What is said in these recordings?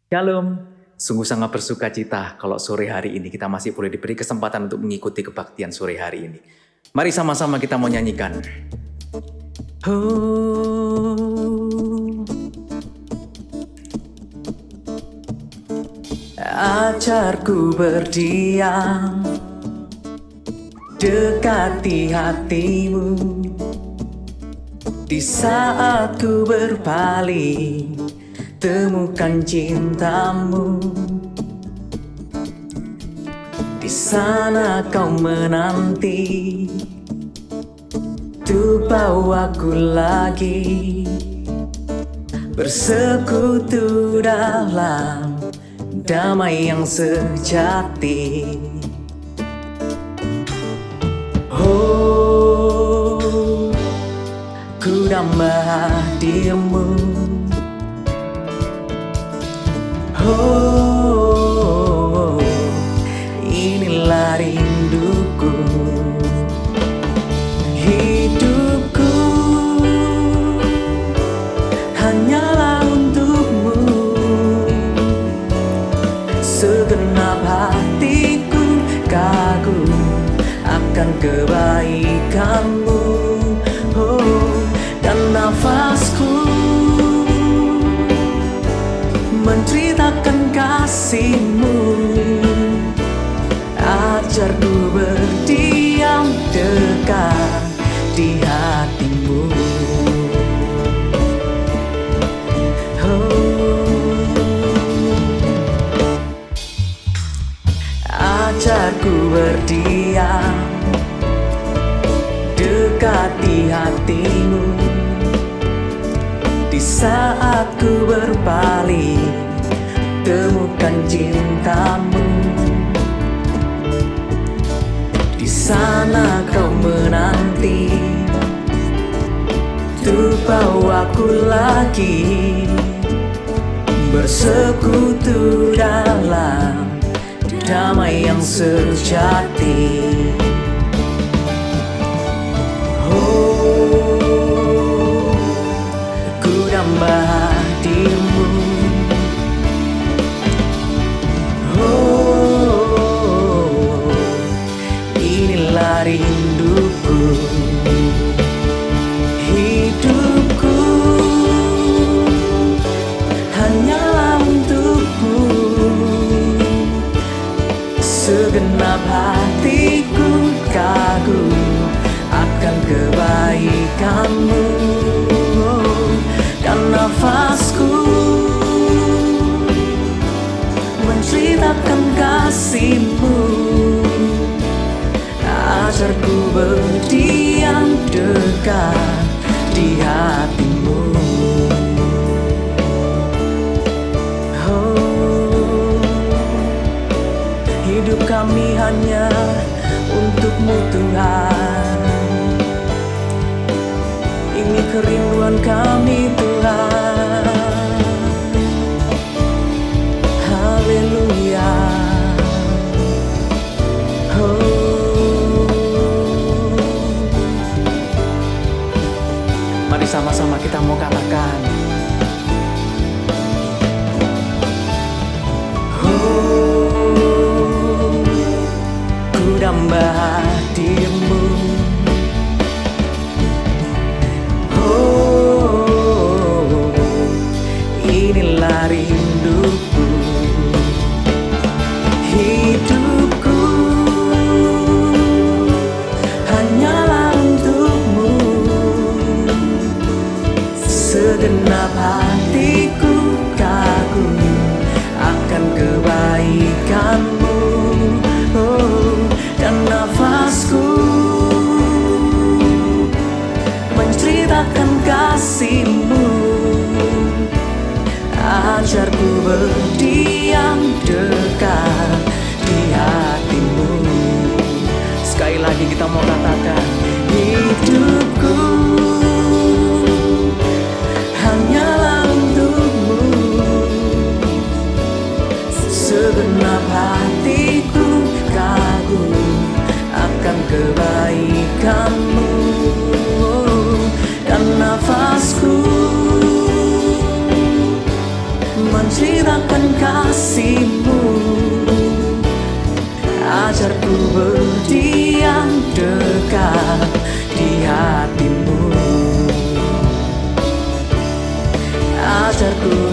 Shalom, sungguh sangat bersuka cita kalau sore hari ini kita masih boleh diberi kesempatan untuk mengikuti kebaktian sore hari ini. Mari sama-sama kita mau nyanyikan. Oh, ajarku berdiam, dekati hatimu, di saat ku berpaling, temukan cintamu. Di sana kau menanti untuk bawaku lagi bersekutu dalam damai yang sejati. Oh, ku damba hadirmu. Oh, inilah rinduku, hidupku hanyalah untukmu, segenap hatiku kagum akan kebaikanmu. Oh, dan nafasku menceritakan kasihmu. Ajarku berdiam dekat di hatimu. Oh, ajarku berdiam dekat di hatimu, di saat ku berpaling, temukan cintamu. Di sana kau menanti untuk bawaku lagi bersekutu dalam damai yang sejati. Oh, ku damba hadirmu. Oh, inilah rinduku, hidupku hanyalah untukmu, segenap hatiku kagum akan kebaikanmu. Dan nafasku menceritakan kasihmu. Ajarku berdiam dekat di hatimu. Oh, hidup kami hanya untukmu Tuhan. Ini kerinduan kami Tuhan. Haleluya. Oh, mari sama-sama kita mau katakan. Oh, ku damba hadirmu. Oh, inilah rinduku, hidupku hanyalah untukmu, segenap hatiku kagum akan kebaikanmu. Oh, dan nafasku menceritakan kasihmu. Ajarku berdiam dekat di hatimu. Sekali lagi kita mau katakan, hidupku hanyalah untukmu, segenap hatiku kagum akan kebaikanmu. Dan nafasku menceritakan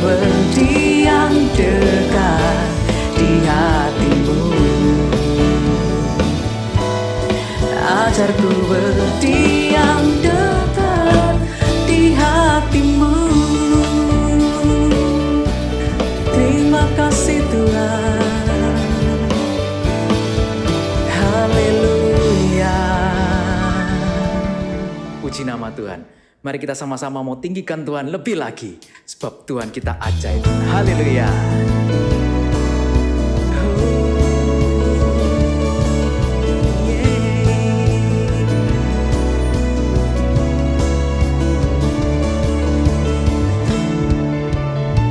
berdiam dekat di hatimu. Ajarku berdiam dekat di hatimu. Terima kasih Tuhan. Haleluya. Puji nama Tuhan. Mari kita sama-sama mau tinggikan Tuhan lebih lagi. Sebab Tuhan kita ajaib. Haleluya.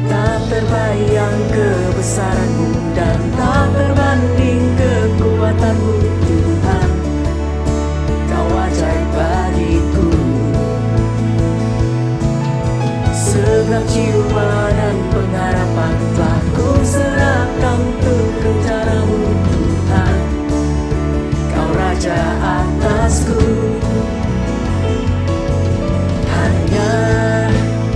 Tak terbayang kebesaranmu dan tak terbanding kekuatanmu Tuhan. Kau ajaib bagiku. Segenap jiwa dan pengharapan telah ku serahkan untuk rencanamu Tuhan. Kau Raja atasku. Hanya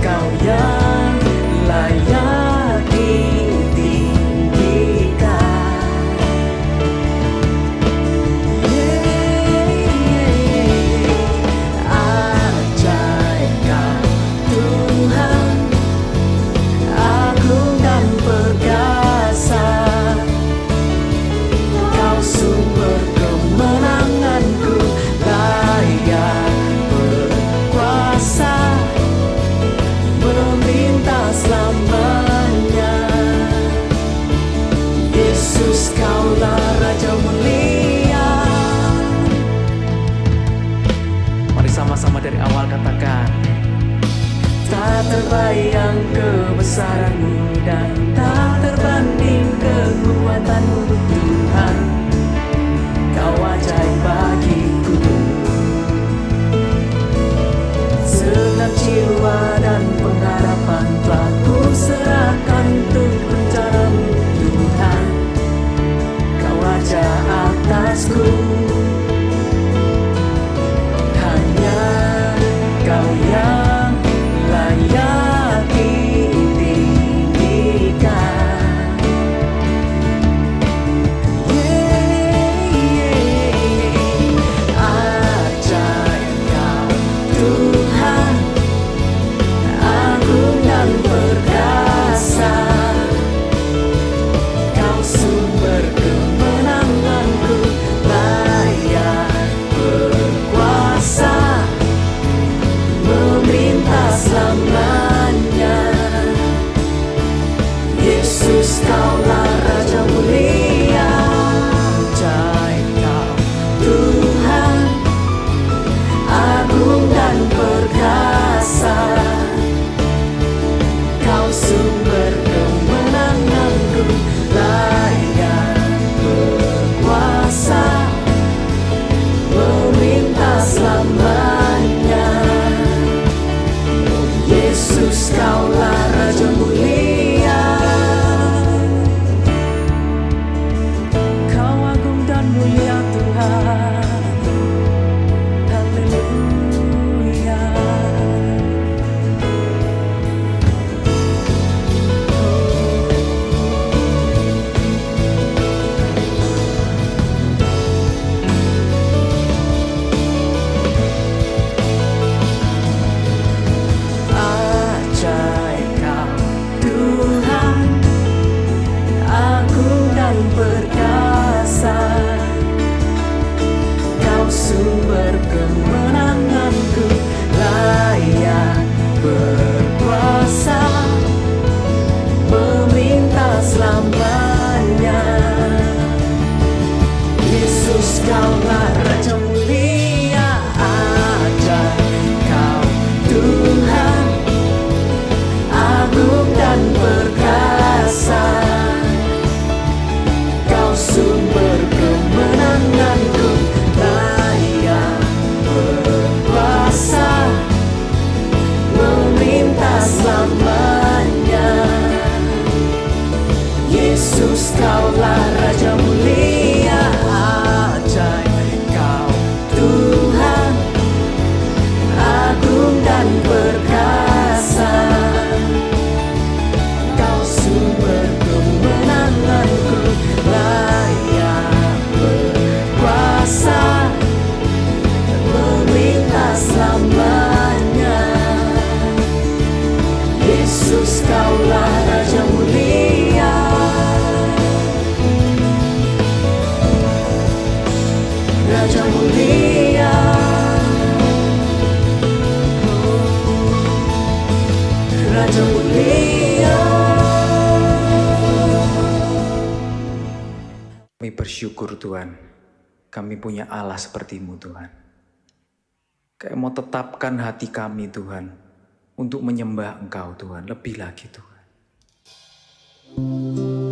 Kau yang layak ditinggikan. Ajaib Kau Tuhan, agung dan perkasa. Kau sumber kemenanganku, layak berkuasa, meminta selamanya. Yesus Kaulah Raja mulia. Mari sama-sama dari awal katakan. Tak terbayang kebesaranmu dan tak terbanding kekuatanmu Tuhan. Kau ajaib bagiku. Segenap jiwa dan pengharapan telah ku serahkan untuk rencanamu Tuhan. Kau Raja atasku. Hanya Kau yang layak ditinggikan. selamanya. Yesus, Kaulah Raja mulia, Raja mulia, Raja mulia. Kami bersyukur Tuhan, kami punya Allah seperti-Mu Tuhan. Kami mau tetapkan hati kami Tuhan, untuk menyembah Engkau Tuhan, lebih lagi Tuhan.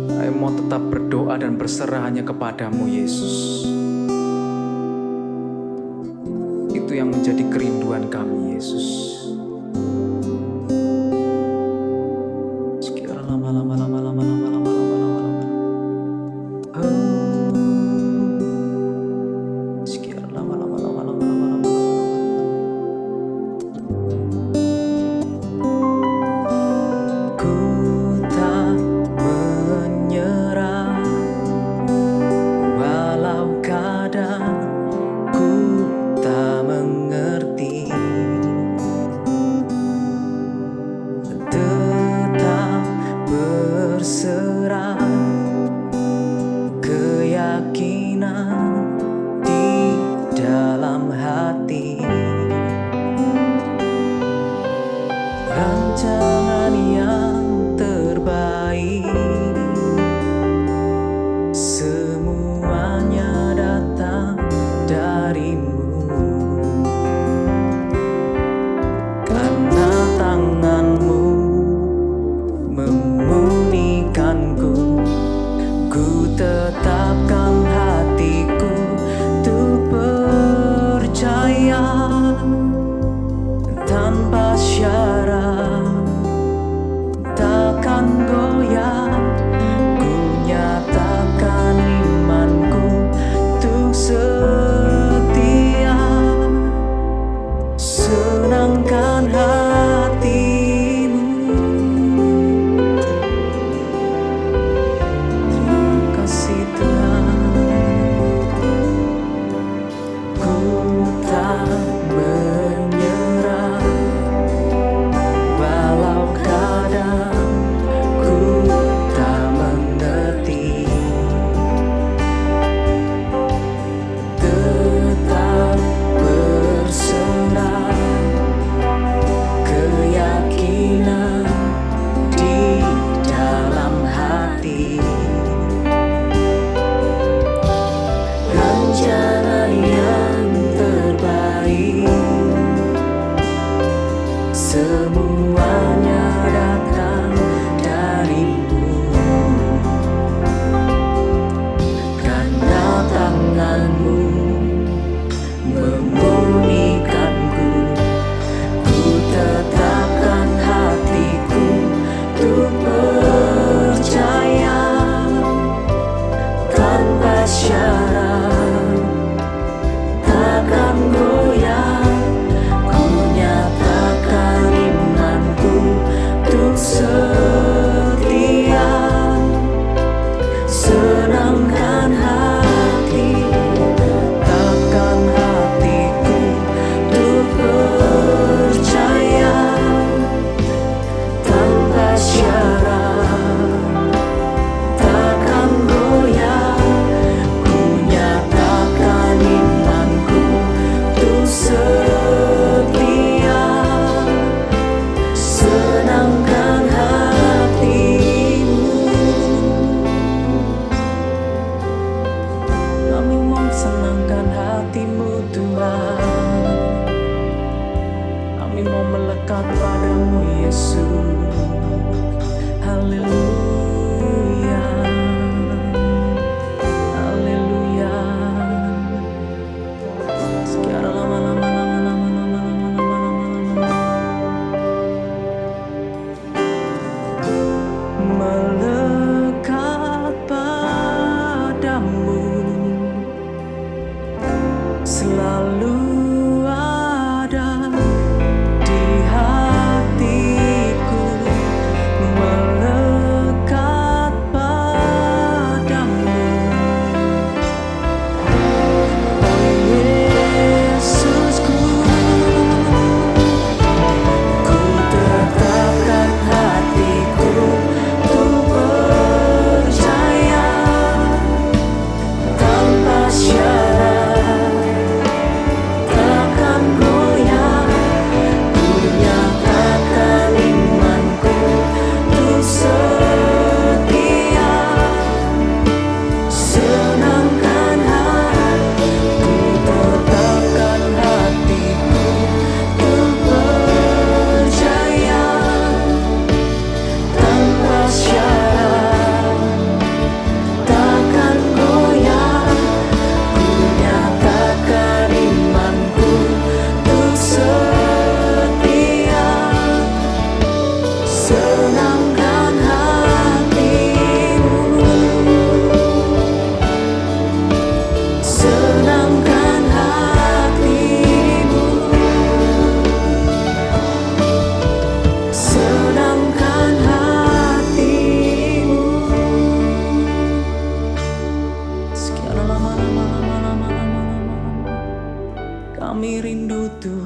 Kami mau tetap berdoa dan berserah hanya kepadamu Yesus. Itu yang menjadi kerinduan kami Yesus. Sekian lama-lama. Rancangan yang terbaik, semuanya datang darimu. Karena tanganmu memulihkanku, ku tetapkan hatiku untuk percaya tanpa syarat, takkan goyah. Ku nyatakan imanku untuk setia, senangkan hatimu. Terima kasih Tuhan, ku tak menyerah,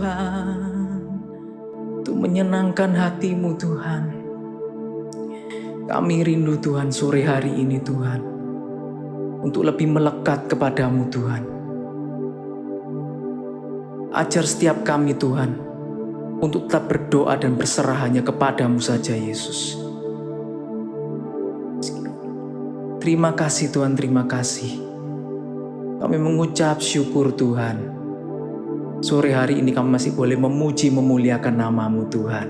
Tuhan, untuk menyenangkan hati-Mu Tuhan. Kami rindu Tuhan sore hari ini Tuhan, untuk lebih melekat kepadamu Tuhan. Ajar setiap kami Tuhan, untuk tetap berdoa dan berserah hanya kepadamu saja Yesus. Terima kasih Tuhan, terima kasih. Kami mengucap syukur Tuhan. Sore hari ini kami masih boleh memuji memuliakan nama-Mu Tuhan.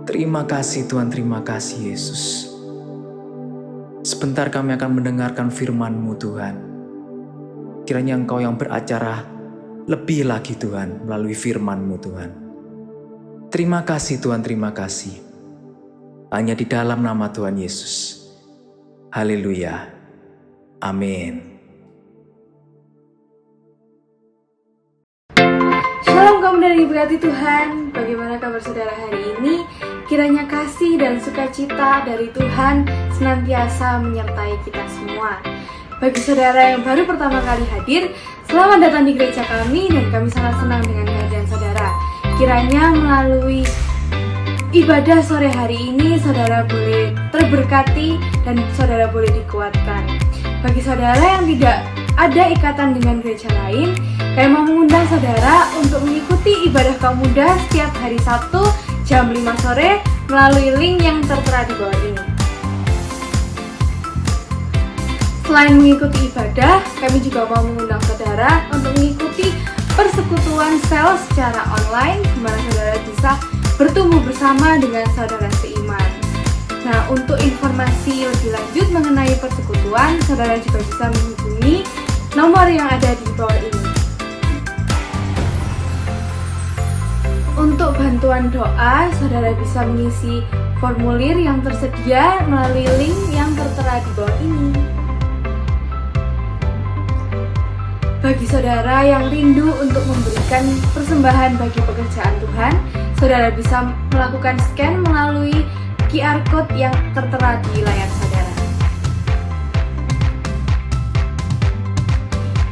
Terima kasih Tuhan, terima kasih Yesus. Sebentar kami akan mendengarkan firman-Mu Tuhan. Kiranya Engkau yang beracara lebih lagi Tuhan melalui firman-Mu Tuhan. Terima kasih Tuhan, terima kasih. Hanya di dalam nama Tuhan Yesus. Haleluya. Amin. Shalom kaum dan diberkati Tuhan. Bagaimana kabar saudara hari ini? Kiranya kasih dan sukacita dari Tuhan senantiasa menyertai kita semua. Bagi saudara yang baru pertama kali hadir, selamat datang di gereja kami dan kami sangat senang dengan kehadiran saudara. Kiranya melalui ibadah sore hari ini saudara boleh terberkati dan saudara boleh dikuatkan. Bagi saudara yang tidak ada ikatan dengan gereja lain, kami mau mengundang saudara untuk mengikuti ibadah kaum muda setiap hari Sabtu jam 5 sore melalui link yang tertera di bawah ini. Selain mengikuti ibadah, kami juga mau mengundang saudara untuk mengikuti persekutuan sel secara online, di mana saudara bisa bertumbuh bersama dengan saudara seiman. Nah, untuk informasi lebih lanjut mengenai persekutuan, saudara juga bisa menghubungi nomor yang ada di bawah ini. Untuk bantuan doa, saudara bisa mengisi formulir yang tersedia melalui link yang tertera di bawah ini. Bagi saudara yang rindu untuk memberikan persembahan bagi pekerjaan Tuhan, saudara bisa melakukan scan melalui QR Code yang tertera di layar saudara.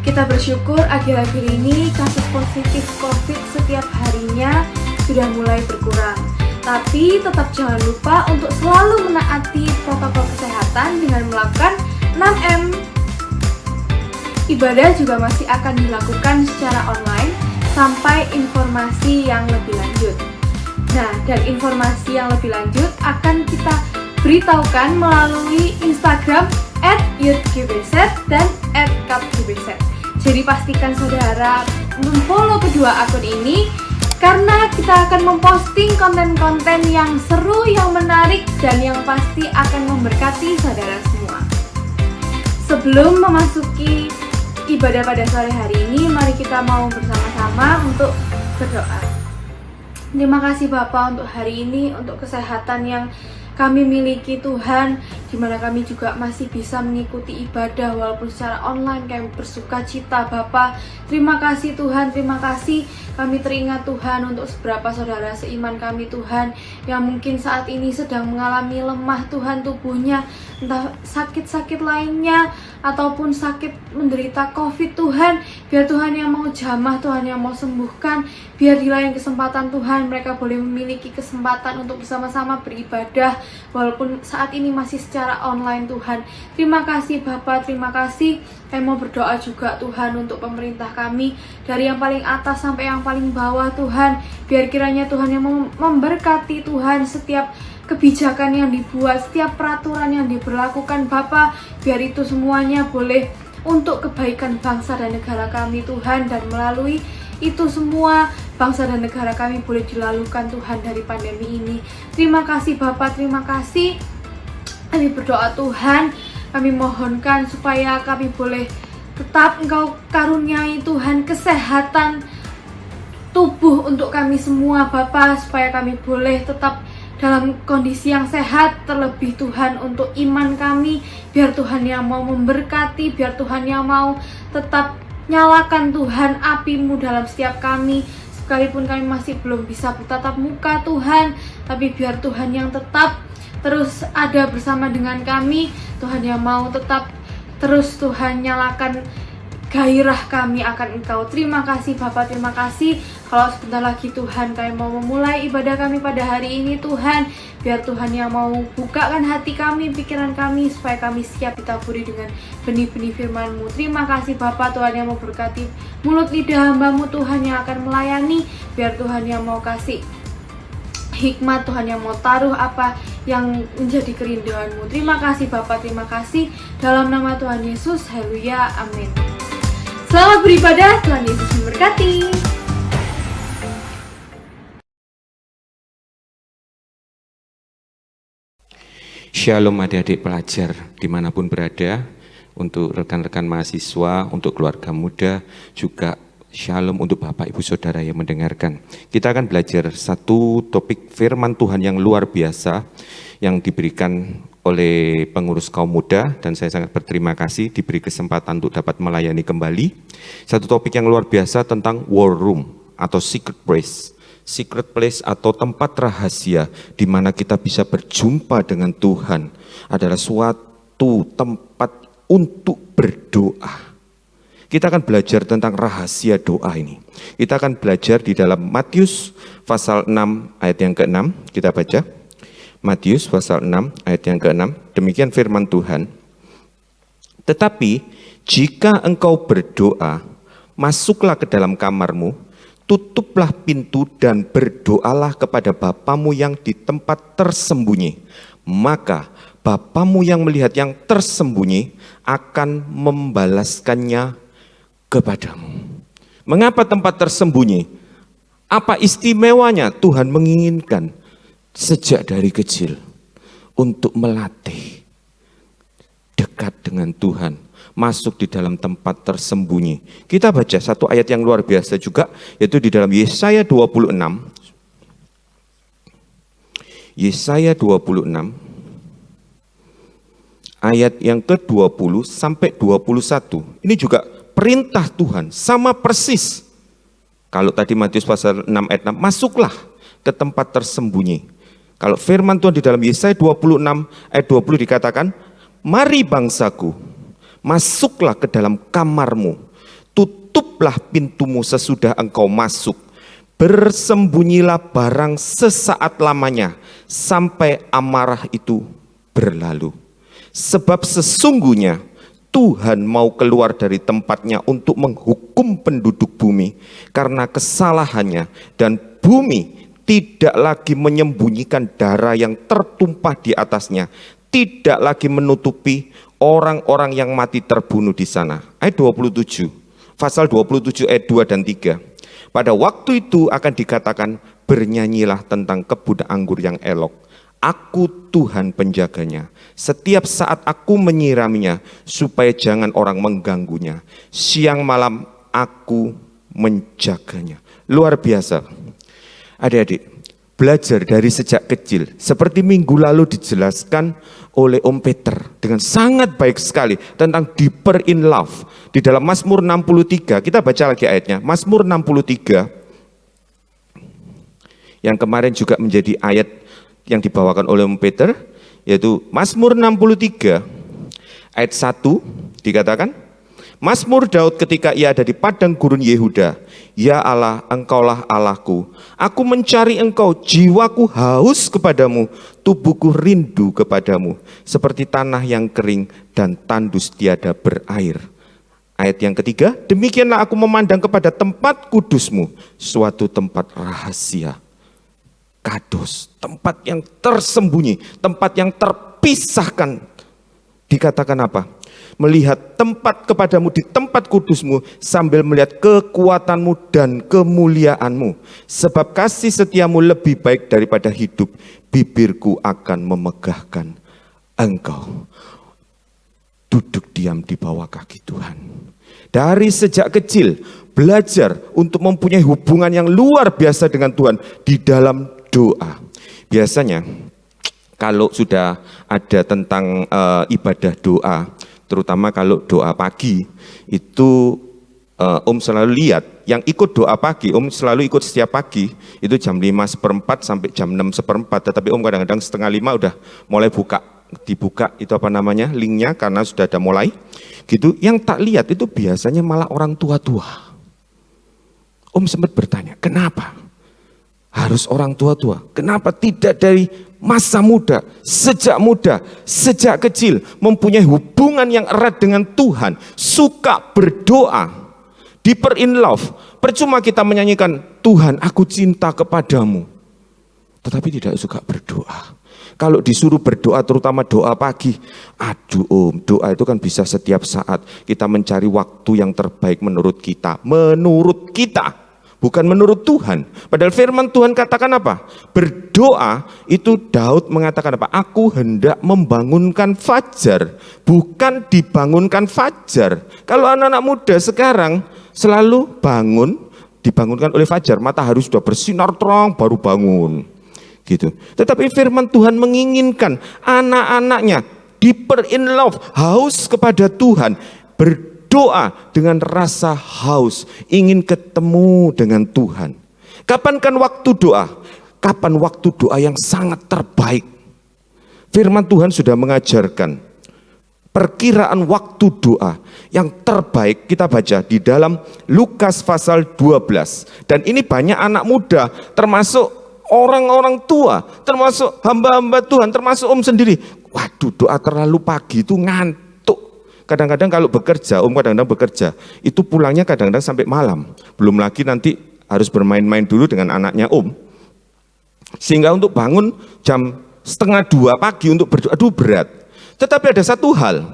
Kita bersyukur akhir-akhir ini kasus positif COVID setiap harinya sudah mulai berkurang. Tapi tetap jangan lupa untuk selalu menaati protokol kesehatan dengan melakukan 6M. Ibadah juga masih akan dilakukan secara online sampai informasi yang lebih lanjut. Nah, dan informasi yang lebih lanjut akan kita beritahukan melalui Instagram @youthgbz dan @cupgbz. Jadi pastikan saudara memfollow kedua akun ini karena kita akan memposting konten-konten yang seru, yang menarik, dan yang pasti akan memberkati saudara semua. Sebelum memasuki ibadah pada sore hari ini, mari kita mau bersama-sama untuk berdoa. Terima kasih Bapa untuk hari ini, untuk kesehatan yang kami miliki Tuhan, di mana kami juga masih bisa mengikuti ibadah walaupun secara online. Kami bersuka cita Bapa. Terima kasih Tuhan, terima kasih. Kami teringat Tuhan untuk seberapa saudara seiman kami Tuhan, yang mungkin saat ini sedang mengalami lemah Tuhan tubuhnya, entah sakit-sakit lainnya ataupun sakit menderita COVID Tuhan. Biar Tuhan yang mau jamah, Tuhan yang mau sembuhkan. Biar di lain kesempatan Tuhan mereka boleh memiliki kesempatan untuk bersama-sama beribadah walaupun saat ini masih secara online Tuhan. Terima kasih Bapa, terima kasih. Kami mau berdoa juga Tuhan untuk pemerintah kami, dari yang paling atas sampai yang paling bawah Tuhan. Biar kiranya Tuhan yang memberkati Tuhan setiap kebijakan yang dibuat, setiap peraturan yang diberlakukan Bapa. Biar itu semuanya boleh untuk kebaikan bangsa dan negara kami Tuhan, dan melalui itu semua bangsa dan negara kami boleh dilalukan Tuhan dari pandemi ini. Terima kasih Bapa, terima kasih. Kami berdoa Tuhan, kami mohonkan supaya kami boleh tetap Engkau karuniai Tuhan kesehatan tubuh untuk kami semua Bapa, supaya kami boleh tetap dalam kondisi yang sehat. Terlebih Tuhan untuk iman kami, biar Tuhan yang mau memberkati, biar Tuhan yang mau tetap nyalakan Tuhan api-Mu dalam setiap kami. Sekalipun kami masih belum bisa bertatap muka Tuhan, tapi biar Tuhan yang tetap terus ada bersama dengan kami. Tuhan yang mau tetap terus Tuhan nyalakan gairah kami akan Engkau. Terima kasih Bapak, terima kasih kalau sebentar lagi Tuhan kami mau memulai ibadah kami pada hari ini Tuhan. Biar Tuhan yang mau bukakan hati kami, pikiran kami, supaya kami siap ditaburi dengan benih-benih firman-Mu. Terima kasih Bapak, Tuhan yang mau berkati mulut lidah hamba-Mu, Tuhan yang akan melayani. Biar Tuhan yang mau kasih hikmat, Tuhan yang mau taruh apa yang menjadi kerinduan-Mu. Terima kasih Bapak, terima kasih. Dalam nama Tuhan Yesus, haleluya, amin. Selamat beribadah, Tuhan Yesus memberkati. Shalom adik-adik pelajar dimanapun berada, untuk rekan-rekan mahasiswa, untuk keluarga muda, juga shalom untuk Bapak Ibu Saudara yang mendengarkan. Kita akan belajar satu topik firman Tuhan yang luar biasa yang diberikan oleh pengurus kaum muda, dan saya sangat berterima kasih diberi kesempatan untuk dapat melayani kembali. Satu topik yang luar biasa tentang war room atau secret place. Secret place atau tempat rahasia di mana kita bisa berjumpa dengan Tuhan adalah suatu tempat untuk berdoa. Kita akan belajar tentang rahasia doa ini. Kita akan belajar di dalam Matius pasal 6 ayat yang ke-6. Kita baca. Matius pasal 6 ayat yang ke-6. Demikian firman Tuhan. Tetapi jika engkau berdoa, masuklah ke dalam kamarmu, tutuplah pintu dan berdoalah kepada Bapamu yang di tempat tersembunyi. Maka Bapamu yang melihat yang tersembunyi akan membalaskannya kepadamu. Mengapa tempat tersembunyi? Apa istimewanya Tuhan menginginkan sejak dari kecil untuk melatih dekat dengan Tuhan, masuk di dalam tempat tersembunyi. Kita baca satu ayat yang luar biasa juga, yaitu di dalam Yesaya 26. Yesaya 26 ayat yang ke-20 sampai 21. Ini juga perintah Tuhan, sama persis. Kalau tadi Matius pasal 6 ayat 6, masuklah ke tempat tersembunyi. Kalau firman Tuhan di dalam Yesaya 26 ayat 20 dikatakan, mari bangsaku, masuklah ke dalam kamarmu, tutuplah pintumu sesudah engkau masuk, bersembunyilah barang sesaat lamanya, sampai amarah itu berlalu. Sebab sesungguhnya Tuhan mau keluar dari tempatnya untuk menghukum penduduk bumi karena kesalahannya, dan bumi tidak lagi menyembunyikan darah yang tertumpah di atasnya, tidak lagi menutupi orang-orang yang mati terbunuh di sana. Ayat 27, pasal 27 ayat 2 dan 3. Pada waktu itu akan dikatakan, bernyanyilah tentang kebun anggur yang elok. Aku Tuhan penjaganya. Setiap saat aku menyiraminya supaya jangan orang mengganggunya. Siang malam aku menjaganya. Luar biasa. Adik-adik, belajar dari sejak kecil. Seperti minggu lalu dijelaskan oleh Om Peter dengan sangat baik sekali tentang deeper in love. Di dalam Mazmur 63, kita baca lagi ayatnya. Mazmur 63 yang kemarin juga menjadi ayat yang dibawakan oleh Om Peter, yaitu Mazmur 63 ayat 1 dikatakan, Mazmur Daud ketika ia ada di padang gurun Yehuda. Ya Allah, engkaulah Allahku. Aku mencari engkau, jiwaku haus kepadamu, tubuhku rindu kepadamu. Seperti tanah yang kering dan tandus tiada berair. Ayat yang ketiga, demikianlah aku memandang kepada tempat kudusmu, suatu tempat rahasia. Kados, tempat yang tersembunyi, tempat yang terpisahkan. Dikatakan apa? Melihat tempat kepadamu di tempat kudusmu, sambil melihat kekuatanmu dan kemuliaanmu. Sebab kasih setiamu lebih baik daripada hidup, bibirku akan memegahkan engkau. Duduk diam di bawah kaki Tuhan. Dari sejak kecil belajar untuk mempunyai hubungan yang luar biasa dengan Tuhan di dalam doa. Biasanya kalau sudah ada tentang ibadah doa, terutama kalau doa pagi, itu Om selalu lihat, yang ikut doa pagi, Om selalu ikut setiap pagi, itu jam 5:15 sampai jam 6:15, tetapi Om kadang-kadang 4:30 udah mulai buka dibuka itu apa namanya linknya karena sudah ada mulai gitu. Yang tak lihat itu biasanya malah orang tua-tua. Om sempat bertanya, kenapa harus orang tua-tua? Kenapa tidak dari masa muda, sejak kecil mempunyai hubungan yang erat dengan Tuhan, suka berdoa, deeper in love. Percuma kita menyanyikan Tuhan aku cinta kepadamu, tetapi tidak suka berdoa. Kalau disuruh berdoa, terutama doa pagi, aduh om, doa itu kan bisa setiap saat. Kita mencari waktu yang terbaik menurut kita, bukan menurut Tuhan. Padahal firman Tuhan katakan apa? Berdoa itu Daud mengatakan apa? Aku hendak membangunkan fajar, bukan dibangunkan fajar. Kalau anak-anak muda sekarang selalu dibangunkan oleh fajar, matahari sudah bersinar terang baru bangun. Gitu. Tetapi firman Tuhan menginginkan anak-anaknya deeper in love, haus kepada Tuhan, berdoa dengan rasa haus, ingin ketemu dengan Tuhan. Kapankah waktu doa? Kapan waktu doa yang sangat terbaik? Firman Tuhan sudah mengajarkan perkiraan waktu doa yang terbaik kita baca di dalam Lukas pasal 12. Dan ini banyak anak muda, termasuk orang-orang tua, termasuk hamba-hamba Tuhan, termasuk om sendiri. Waduh, doa terlalu pagi itu ngantuk. Kadang-kadang kalau bekerja, om kadang-kadang bekerja, itu pulangnya kadang-kadang sampai malam. Belum lagi nanti harus bermain-main dulu dengan anaknya om. Sehingga untuk bangun jam 1:30 pagi untuk berdoa, aduh berat. Tetapi ada satu hal,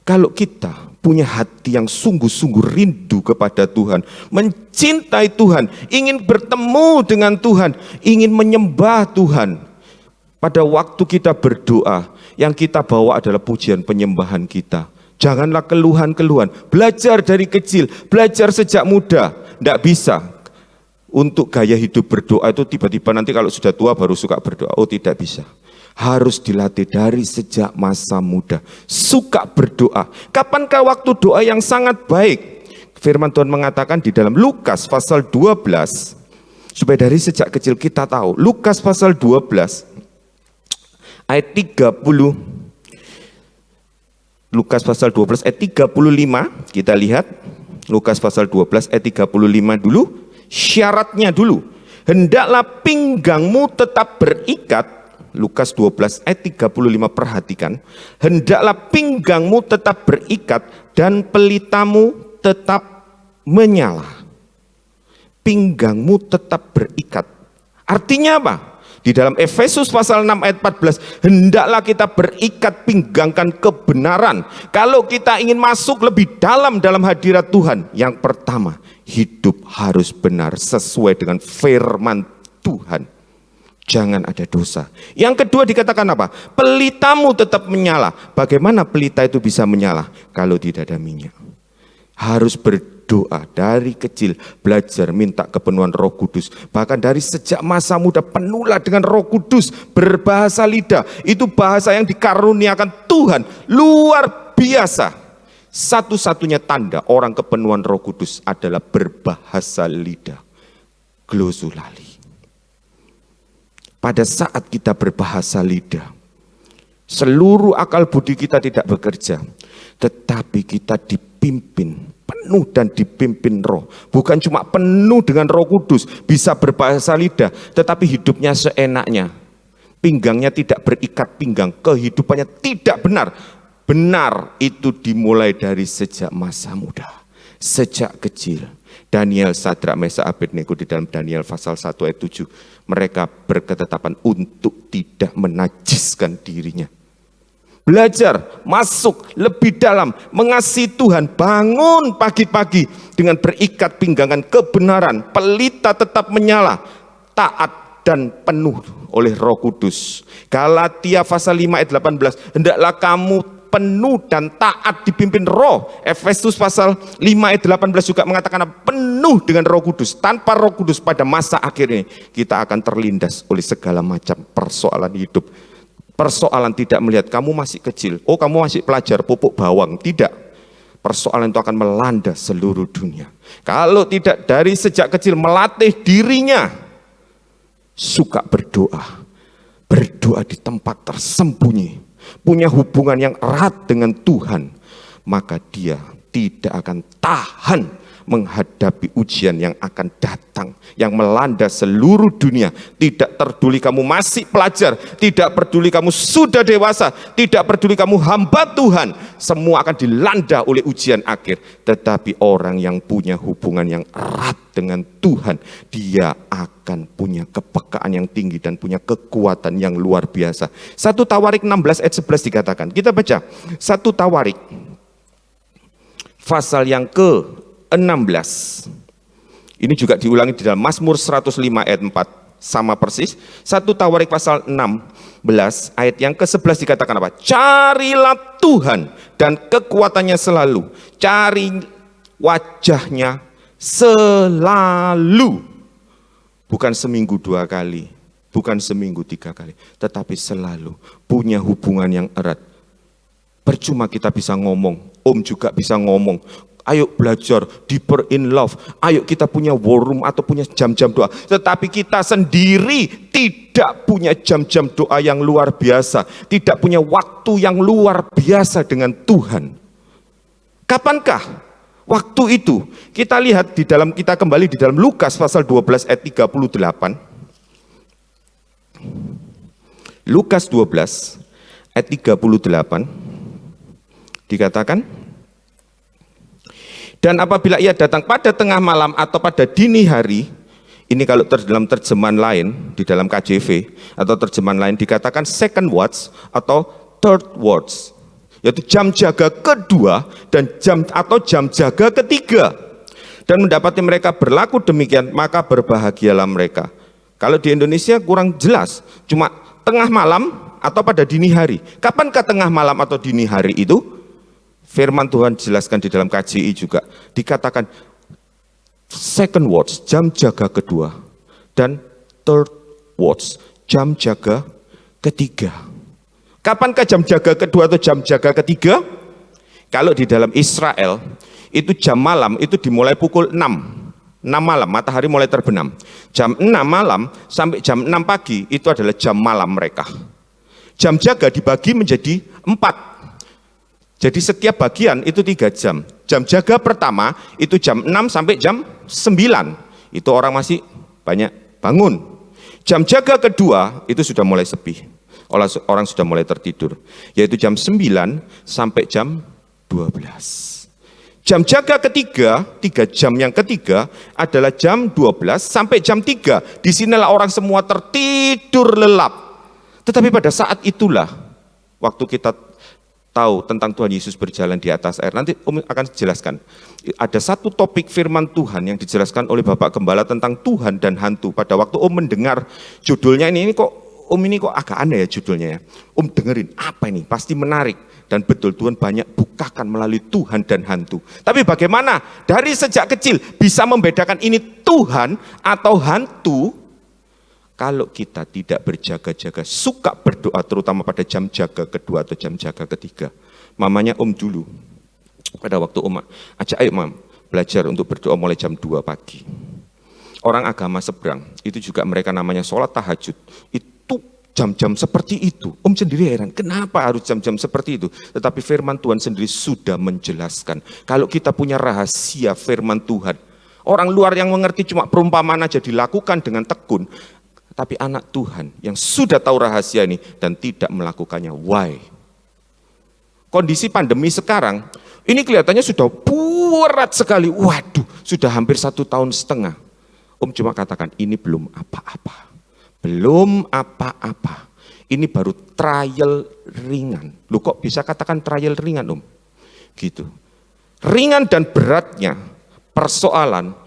kalau kita punya hati yang sungguh-sungguh rindu kepada Tuhan, mencintai Tuhan, ingin bertemu dengan Tuhan, ingin menyembah Tuhan. Pada waktu kita berdoa, yang kita bawa adalah pujian penyembahan kita. Janganlah keluhan-keluhan, belajar dari kecil, belajar sejak muda. Tidak bisa untuk gaya hidup berdoa itu tiba-tiba nanti kalau sudah tua baru suka berdoa. Oh tidak bisa. Harus dilatih dari sejak masa muda. Suka berdoa. Kapankah waktu doa yang sangat baik? Firman Tuhan mengatakan di dalam Lukas pasal 12. Supaya dari sejak kecil kita tahu. Lukas pasal 12 ayat 30. Lukas pasal 12 ayat 35. Kita lihat. Lukas pasal 12 ayat 35 dulu. Syaratnya dulu. Hendaklah pinggangmu tetap berikat. Lukas 12 ayat 35, perhatikan. Hendaklah pinggangmu tetap berikat dan pelitamu tetap menyala. Pinggangmu tetap berikat. Artinya apa? Di dalam Efesus pasal 6 ayat 14, hendaklah kita berikat pinggangkan kebenaran. Kalau kita ingin masuk lebih dalam hadirat Tuhan, yang pertama, hidup harus benar sesuai dengan firman Tuhan. Jangan ada dosa. Yang kedua dikatakan apa? Pelitamu tetap menyala. Bagaimana pelita itu bisa menyala? Kalau tidak ada minyak. Harus berdoa dari kecil. Belajar minta kepenuhan Roh Kudus. Bahkan dari sejak masa muda penuhlah dengan Roh Kudus. Berbahasa lidah. Itu bahasa yang dikaruniakan Tuhan. Luar biasa. Satu-satunya tanda orang kepenuhan Roh Kudus adalah berbahasa lidah. Glosulali. Pada saat kita berbahasa lidah, seluruh akal budi kita tidak bekerja, tetapi kita dipimpin penuh dan dipimpin Roh. Bukan cuma penuh dengan Roh Kudus, bisa berbahasa lidah, tetapi hidupnya seenaknya. Pinggangnya tidak berikat pinggang, kehidupannya tidak benar. Benar itu dimulai dari sejak masa muda, sejak kecil. Daniel, Sadrak, Mesak, Abednego di dalam Daniel pasal 1 ayat 7. Mereka berketetapan untuk tidak menajiskan dirinya. Belajar, masuk lebih dalam, mengasihi Tuhan, bangun pagi-pagi dengan berikat pinggangan kebenaran, pelita tetap menyala, taat dan penuh oleh Roh Kudus. Galatia pasal 5 ayat 18, hendaklah kamu penuh dan taat dipimpin Roh. Efesus pasal 5 ayat 18 juga mengatakan penuh dengan Roh Kudus. Tanpa Roh Kudus pada masa akhir ini kita akan terlindas oleh segala macam persoalan hidup. Persoalan tidak melihat kamu masih kecil, oh kamu masih pelajar pupuk bawang, tidak. Persoalan itu akan melanda seluruh dunia. Kalau tidak dari sejak kecil melatih dirinya suka berdoa. Berdoa di tempat tersembunyi. punya hubungan yang erat dengan Tuhan, maka dia tidak akan tahan menghadapi ujian yang akan datang, yang melanda seluruh dunia. Tidak peduli kamu masih pelajar, tidak peduli kamu sudah dewasa, tidak peduli kamu hamba Tuhan, semua akan dilanda oleh ujian akhir. Tetapi orang yang punya hubungan yang erat dengan Tuhan, dia akan punya kepekaan yang tinggi dan punya kekuatan yang luar biasa. 1 Tawarik 16 ayat 11 dikatakan, kita baca 1 Tawarik pasal yang ke-16. Ini juga diulangi di dalam Mazmur 105 ayat 4, sama persis. 1 Tawarik pasal 16 ayat yang ke-11 dikatakan apa? Carilah Tuhan dan kekuatannya selalu, cari wajahnya selalu. Bukan seminggu 2 kali, bukan seminggu 3 kali, tetapi selalu punya hubungan yang erat. Percuma kita bisa ngomong, Om juga bisa ngomong. Ayo belajar deeper in love. Ayo kita punya war room atau punya jam-jam doa. Tetapi kita sendiri tidak punya jam-jam doa yang luar biasa. Tidak punya waktu yang luar biasa dengan Tuhan. Kapankah waktu itu? Kita lihat di dalam, kita kembali di dalam Lukas pasal 12 ayat 38. Lukas 12 ayat 38 dikatakan, dan apabila ia datang pada tengah malam atau pada dini hari, ini kalau dalam terjemahan lain, di dalam KJV atau terjemahan lain dikatakan second watch atau third watch, yaitu jam jaga kedua dan jam jaga ketiga. Dan mendapati mereka berlaku demikian, maka berbahagialah mereka. Kalau di Indonesia kurang jelas, cuma tengah malam atau pada dini hari. Kapankah tengah malam atau dini hari itu? Firman Tuhan jelaskan di dalam KJI juga, dikatakan second watch, jam jaga kedua, dan third watch, jam jaga ketiga. Kapankah jam jaga kedua atau jam jaga ketiga? Kalau di dalam Israel, itu jam malam itu dimulai pukul 6 malam, matahari mulai terbenam. Jam 6 malam sampai jam 6 pagi itu adalah jam malam mereka. Jam jaga dibagi menjadi 4. Jadi setiap bagian itu 3 jam. Jam jaga pertama itu jam 6 sampai jam 9. Itu orang masih banyak bangun. Jam jaga kedua itu sudah mulai sepi. Orang sudah mulai tertidur. Yaitu jam 9 sampai jam 12. Jam jaga ketiga, 3 jam yang ketiga adalah jam 12 sampai jam 3. Di sinilah orang semua tertidur lelap. Tetapi pada saat itulah waktu kita tahu tentang Tuhan Yesus berjalan di atas air. Nanti Om akan jelaskan. Ada satu topik firman Tuhan yang dijelaskan oleh Bapak Gembala tentang Tuhan dan hantu. Pada waktu Om mendengar judulnya ini kok Om ini kok agak aneh ya judulnya ya. Om dengerin apa ini? Pasti menarik. Dan betul Tuhan banyak bukakan melalui Tuhan dan hantu. Tapi bagaimana dari sejak kecil bisa membedakan ini Tuhan atau hantu? Kalau kita tidak berjaga-jaga, suka berdoa terutama pada jam jaga kedua atau jam jaga ketiga. Mamanya Om dulu, pada waktu Om ajak ayo Mam, belajar untuk berdoa mulai jam 2 pagi. Orang agama seberang, itu juga mereka namanya sholat tahajud. Itu jam-jam seperti itu. Om sendiri heran, kenapa harus jam-jam seperti itu? Tetapi firman Tuhan sendiri sudah menjelaskan. Kalau kita punya rahasia firman Tuhan, orang luar yang mengerti cuma perumpamaan aja dilakukan dengan tekun. Tapi anak Tuhan yang sudah tahu rahasia ini dan tidak melakukannya. Why? Kondisi pandemi sekarang, ini kelihatannya sudah berat sekali. Waduh, sudah hampir 1,5 tahun. Om cuma katakan, ini belum apa-apa. Belum apa-apa. Ini baru trial ringan. Loh kok bisa katakan trial ringan Om? Gitu. Ringan dan beratnya persoalan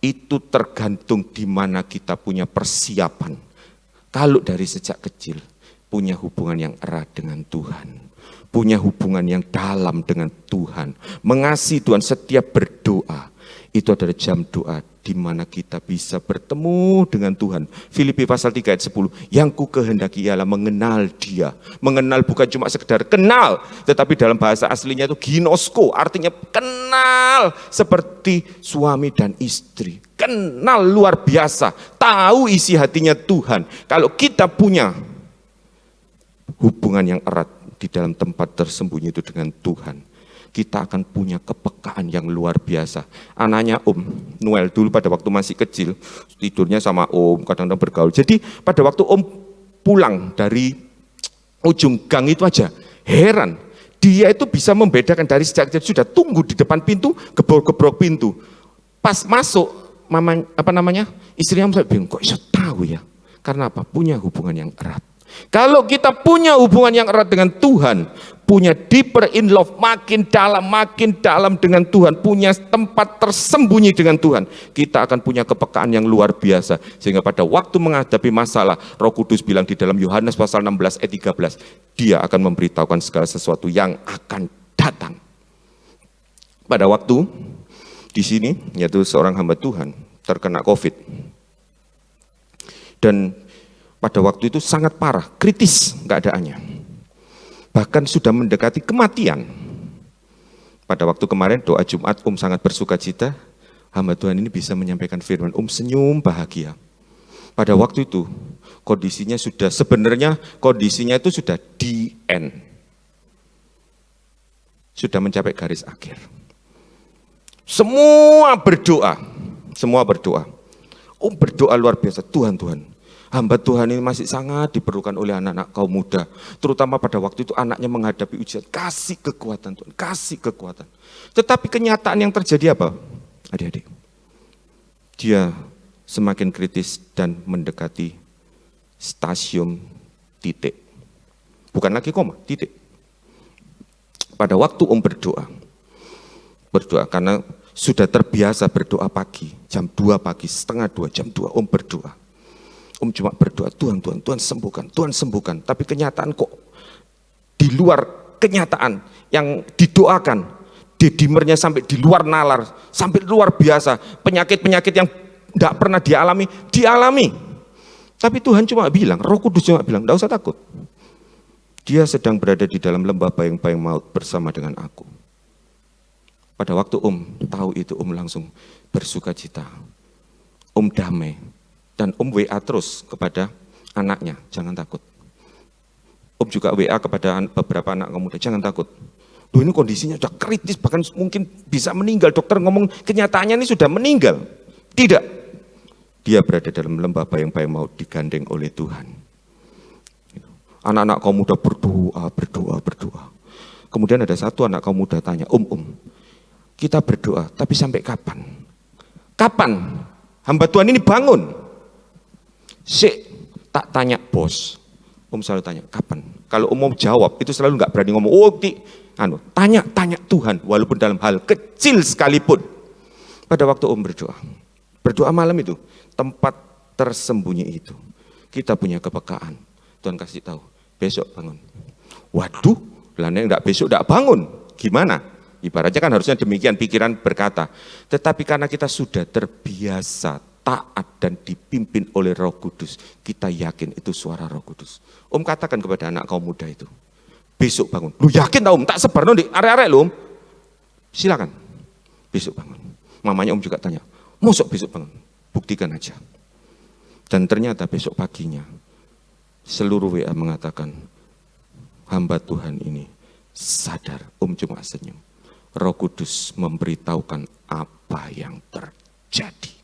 itu tergantung di mana kita punya persiapan. Kalau dari sejak kecil punya hubungan yang erat dengan Tuhan, punya hubungan yang dalam dengan Tuhan, mengasihi Tuhan, setiap berdoa, itu adalah jam doa di mana kita bisa bertemu dengan Tuhan. Filipi pasal 3 ayat 10, yang ku kehendaki ialah mengenal Dia. Mengenal bukan cuma sekedar kenal, tetapi dalam bahasa aslinya itu ginosko, artinya kenal seperti suami dan istri. Kenal luar biasa, tahu isi hatinya Tuhan. Kalau kita punya hubungan yang erat di dalam tempat tersembunyi itu dengan Tuhan, kita akan punya kepekaan yang luar biasa. Anaknya Om Noel dulu pada waktu masih kecil, tidurnya sama Om, kadang-kadang bergaul. Jadi pada waktu Om pulang dari ujung gang itu aja, heran. Dia itu bisa membedakan dari sejak dia sudah tunggu di depan pintu, gebrok-gebrok pintu. Pas masuk, istrinya saya bingung, kok bisa tahu ya? Karena apa? Punya hubungan yang erat. Kalau kita punya hubungan yang erat dengan Tuhan, punya deeper in love, makin dalam dengan Tuhan, punya tempat tersembunyi dengan Tuhan, kita akan punya kepekaan yang luar biasa. Sehingga pada waktu menghadapi masalah, Roh Kudus bilang di dalam Yohanes pasal 16 ayat 13, Dia akan memberitahukan segala sesuatu yang akan datang. Pada waktu di sini, yaitu seorang hamba Tuhan terkena COVID. Dan pada waktu itu sangat parah, kritis keadaannya. Bahkan sudah mendekati kematian. Pada waktu kemarin doa Jumat, sangat bersuka cita, hamba Tuhan ini bisa menyampaikan firman, senyum bahagia. Pada waktu itu, kondisinya itu sudah di end. Sudah mencapai garis akhir. Semua berdoa. Berdoa luar biasa, Tuhan. Hamba Tuhan ini masih sangat diperlukan oleh anak-anak kaum muda. Terutama pada waktu itu anaknya menghadapi ujian. Kasih kekuatan Tuhan, kasih kekuatan. Tetapi kenyataan yang terjadi apa? Adik-adik. Dia semakin kritis dan mendekati stasiun titik. Bukan lagi koma, titik. Pada waktu berdoa karena sudah terbiasa berdoa pagi, jam 2 pagi, setengah 2, jam 2 berdoa. Cuma berdoa, Tuhan sembuhkan. Tapi kenyataan kok di luar kenyataan yang didoakan, dedimernya sampai di luar nalar, sampai luar biasa. Penyakit-penyakit yang tidak pernah dialami. Tapi Tuhan cuma bilang, Roh Kudus cuma bilang, tidak usah takut. Dia sedang berada di dalam lembah bayang-bayang maut bersama dengan aku. Pada waktu tahu itu, langsung bersuka cita. Damai. Dan WA terus kepada anaknya, jangan takut. Juga WA kepada beberapa anak kamu muda, jangan takut. Ini kondisinya sudah kritis, bahkan mungkin bisa meninggal. Dokter ngomong kenyataannya ini sudah meninggal. Tidak. Dia berada dalam lembah bayang-bayang maut, digandeng oleh Tuhan. Anak-anak kaum muda berdoa. Kemudian ada satu anak kaum muda tanya, kita berdoa, tapi sampai kapan? Kapan hamba Tuhan ini bangun? Tak tanya bos, selalu tanya kapan. Kalau mau jawab itu selalu nggak berani ngomong. Tanya Tuhan, walaupun dalam hal kecil sekalipun. Pada waktu berdoa malam itu, tempat tersembunyi itu, kita punya kepekaan. Tuhan kasih tahu, besok bangun. Waduh, belanda nggak besok nggak bangun, gimana? Ibaratnya kan harusnya demikian pikiran berkata. Tetapi karena kita sudah terbiasa taat dan dipimpin oleh Roh Kudus, kita yakin itu suara Roh Kudus. Katakan kepada anak kaum muda itu, besok bangun. Lu yakin tau tak sebarno di area-area lu silakan, besok bangun. Mamanya juga tanya, mosok besok bangun? Buktikan aja. Dan ternyata besok paginya, seluruh WA mengatakan, hamba Tuhan ini sadar. Cuma senyum. Roh Kudus memberitahukan apa yang terjadi.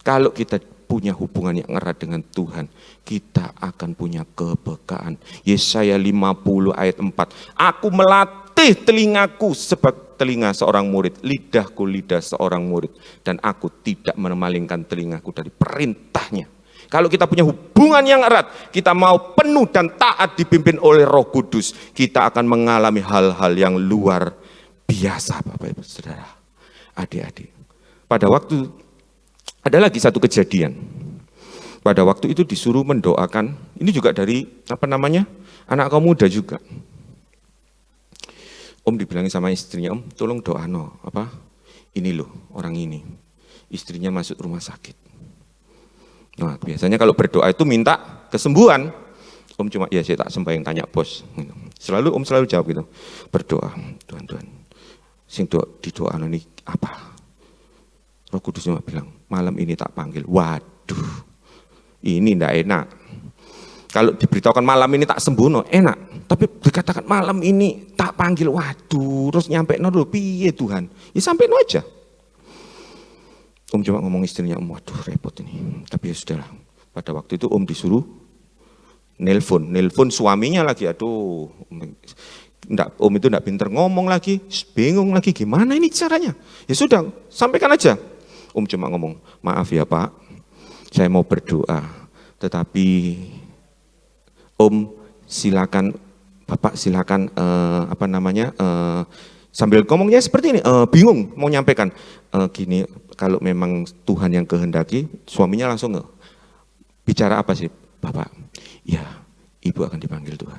Kalau kita punya hubungan yang erat dengan Tuhan, kita akan punya kepekaan. Yesaya 50 ayat 4. Aku melatih telingaku sebagai telinga seorang murid, lidahku lidah seorang murid, dan aku tidak memalingkan telingaku dari perintahnya. Kalau kita punya hubungan yang erat, kita mau penuh dan taat dipimpin oleh Roh Kudus, kita akan mengalami hal-hal yang luar biasa, Bapak Ibu Saudara, adik-adik. Pada waktu ada lagi satu kejadian. Pada waktu itu disuruh mendoakan, ini juga dari anak kaum muda juga. Dibilangin sama istrinya, tolong doa ini loh orang ini, istrinya masuk rumah sakit. Nah biasanya kalau berdoa itu minta kesembuhan. Cuma ya saya tak sembahyang tanya bos. Selalu jawab gitu, berdoa, Tuhan, sing didoa ini apa? Roh Kudus cuma bilang, malam ini tak panggil. Waduh, ini ndak enak. Kalau diberitahukan malam ini tak sembuh, enak. Tapi dikatakan malam ini tak panggil, waduh, terus nyampe dulu, piye Tuhan? Ya sampai aja. Om coba ngomong istrinya, waduh repot ini. Tapi ya sudahlah. Pada waktu itu Om disuruh nelpon suaminya lagi, aduh. Om itu enggak pinter ngomong lagi, bingung lagi gimana ini caranya. Ya sudah, sampaikan aja. Om cuma ngomong, maaf ya Pak, saya mau berdoa. Tetapi Om silakan, Bapak silakan sambil ngomongnya seperti ini, bingung mau nyampaikan. Gini, kalau memang Tuhan yang kehendaki, suaminya langsung bicara apa sih? Bapak, ya Ibu akan dipanggil Tuhan.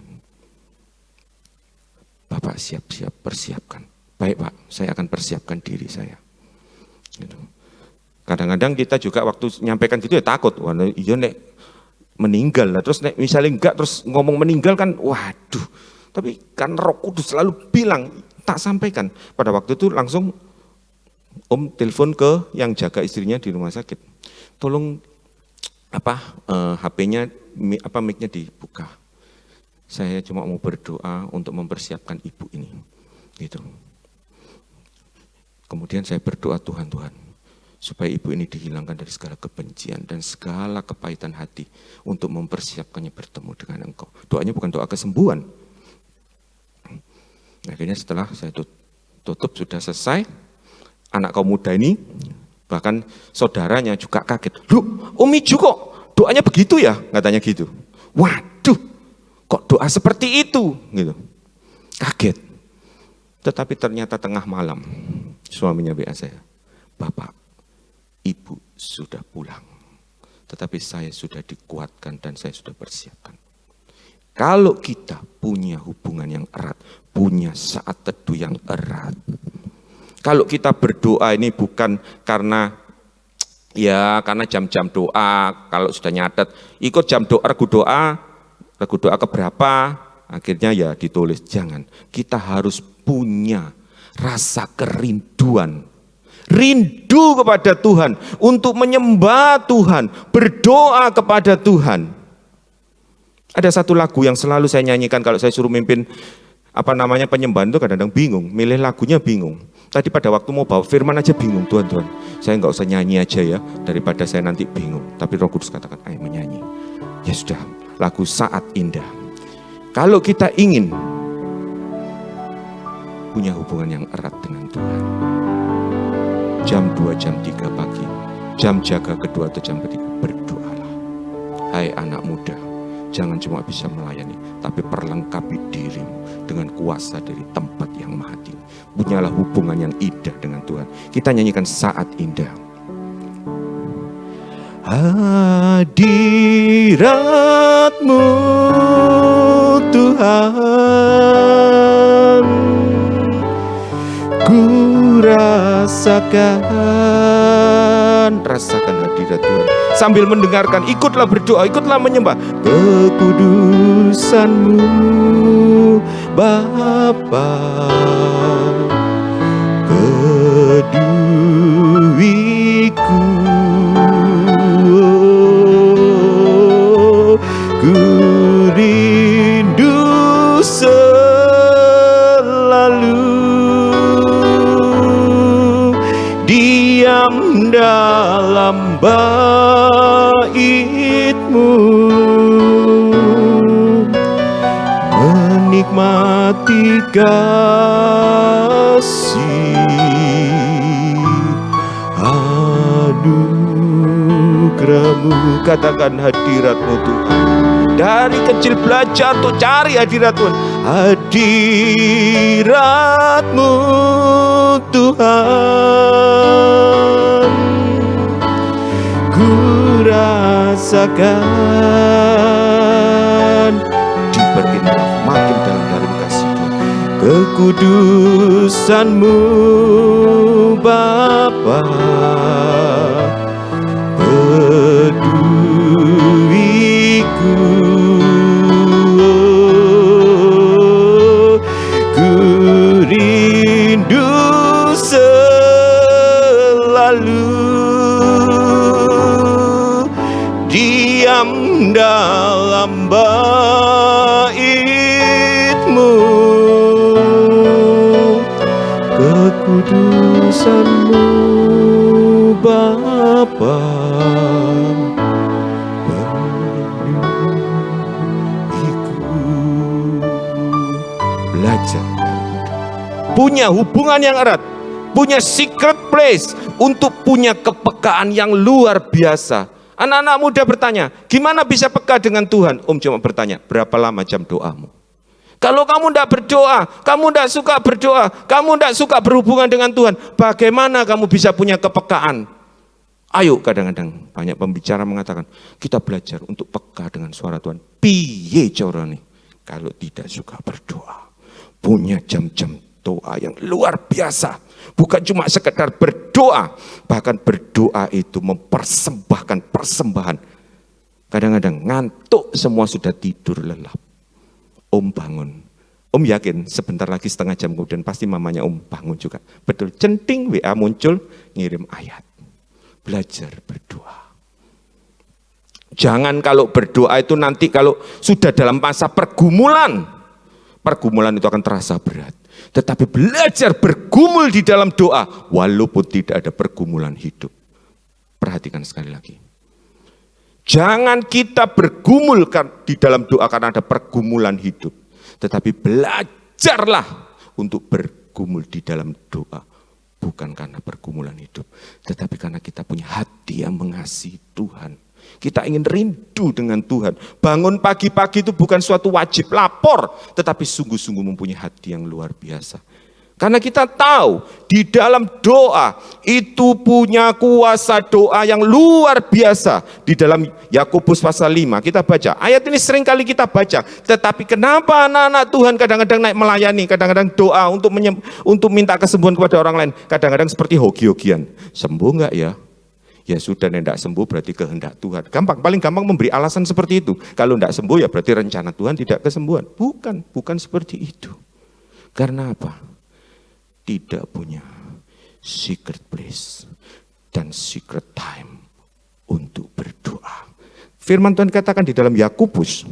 Bapak siap-siap persiapkan. Baik Pak, saya akan persiapkan diri saya. Gitu. Kadang-kadang kita juga waktu nyampaikan gitu ya takut, wah iya nek meninggal lah, terus nek misalnya enggak terus ngomong meninggal kan, waduh. Tapi kan Roh Kudus selalu bilang, tak sampaikan. Pada waktu itu langsung Om telepon ke yang jaga istrinya di rumah sakit. Tolong HP-nya mic-nya dibuka. Saya cuma mau berdoa untuk mempersiapkan ibu ini. Gitu. Kemudian saya berdoa, Tuhan, supaya ibu ini dihilangkan dari segala kebencian dan segala kepahitan hati untuk mempersiapkannya bertemu dengan Engkau. Doanya bukan doa kesembuhan. Akhirnya setelah saya tutup sudah selesai, anak kaum muda ini, bahkan saudaranya juga kaget. Loh, Om Iju kok doanya begitu ya? Katanya gitu. Waduh, kok doa seperti itu? Gitu. Kaget. Tetapi ternyata tengah malam, suaminya WA saya, Bapak, Ibu sudah pulang, tetapi saya sudah dikuatkan dan saya sudah persiapkan. Kalau kita punya hubungan yang erat, punya saat teduh yang erat, kalau kita berdoa ini bukan karena jam-jam doa, kalau sudah nyatet, ikut jam doa, regu doa keberapa, akhirnya ya ditulis. Jangan, kita harus punya rasa kerinduan. Rindu kepada Tuhan, untuk menyembah Tuhan, berdoa kepada Tuhan. Ada satu lagu yang selalu saya nyanyikan kalau saya suruh mimpin penyembahan itu kadang-kadang bingung, milih lagunya bingung. Tadi pada waktu mau bawa firman aja bingung, Tuhan, saya nggak usah nyanyi aja ya, daripada saya nanti bingung. Tapi Roh Kudus katakan, ayo menyanyi. Ya sudah, lagu Saat Indah. Kalau kita ingin punya hubungan yang erat dengan Tuhan, jam 2, jam 3 pagi, jam jaga kedua atau jam ketiga, berdoalah. Hai anak muda, jangan cuma bisa melayani, tapi perlengkapi dirimu dengan kuasa dari tempat yang maha tinggi. Punyalah hubungan yang indah dengan Tuhan. Kita nyanyikan Saat Indah. Hadirat-Mu Tuhan, ku rasakan hadirat Tuhan. Sambil mendengarkan, ikutlah berdoa, ikutlah menyembah. Kekudusan-Mu Bapa, keduiku, ku rindu selalu diam dalam bait-Mu, menikmati kasih anugerah-Mu. Katakan hadirat-Mu Tuhan. Dari kecil belajar untuk cari hadirat Tuhan. Hadirat-Mu Tuhan, ku rasakan. Diberindah makin dalam kasih Tuhan. Kekudusan-Mu Bapa, peduliku, ku rindu selalu diam dalam bait punya hubungan yang erat, punya secret place, untuk punya kepekaan yang luar biasa. Anak-anak muda bertanya, gimana bisa peka dengan Tuhan? Om cuma bertanya, berapa lama jam doamu? Kalau kamu tidak berdoa, kamu tidak suka berdoa, kamu tidak suka berhubungan dengan Tuhan, bagaimana kamu bisa punya kepekaan? Ayo, kadang-kadang banyak pembicara mengatakan, kita belajar untuk peka dengan suara Tuhan. Piye carane? Kalau tidak suka berdoa, punya jam-jam doa yang luar biasa. Bukan cuma sekedar berdoa, bahkan berdoa itu mempersembahkan persembahan. Kadang-kadang ngantuk, semua sudah tidur lelap. Om bangun. Om yakin sebentar lagi setengah jam kemudian pasti mamanya Om bangun juga. Betul, centing WA muncul, ngirim ayat. Belajar berdoa. Jangan kalau berdoa itu nanti kalau sudah dalam masa pergumulan. Pergumulan itu akan terasa berat. Tetapi belajar bergumul di dalam doa walaupun tidak ada pergumulan hidup. Perhatikan sekali lagi. Jangan kita bergumul di dalam doa karena ada pergumulan hidup. Tetapi belajarlah untuk bergumul di dalam doa. Bukan karena pergumulan hidup. Tetapi karena kita punya hati yang mengasihi Tuhan. Kita ingin rindu dengan Tuhan. Bangun pagi-pagi itu bukan suatu wajib lapor. Tetapi sungguh-sungguh mempunyai hati yang luar biasa. Karena kita tahu di dalam doa itu punya kuasa doa yang luar biasa. Di dalam Yakobus pasal 5 kita baca. Ayat ini sering kali kita baca. Tetapi kenapa anak-anak Tuhan kadang-kadang naik melayani. Kadang-kadang doa untuk minta kesembuhan kepada orang lain. Kadang-kadang seperti hoki-hokian. Sembuh enggak ya? Ya sudah, tidak sembuh berarti kehendak Tuhan. Paling gampang memberi alasan seperti itu. Kalau tidak sembuh ya berarti rencana Tuhan tidak kesembuhan. Bukan seperti itu. Karena apa? Tidak punya secret place dan secret time untuk berdoa. Firman Tuhan katakan di dalam Yakobus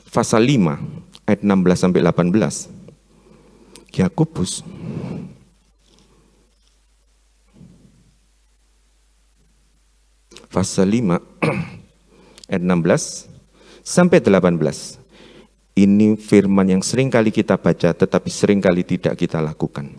pasal 5 ayat 16 sampai 18. Yakobus pasal 5 ayat 16 sampai 18. Ini firman yang sering kali kita baca tetapi sering kali tidak kita lakukan.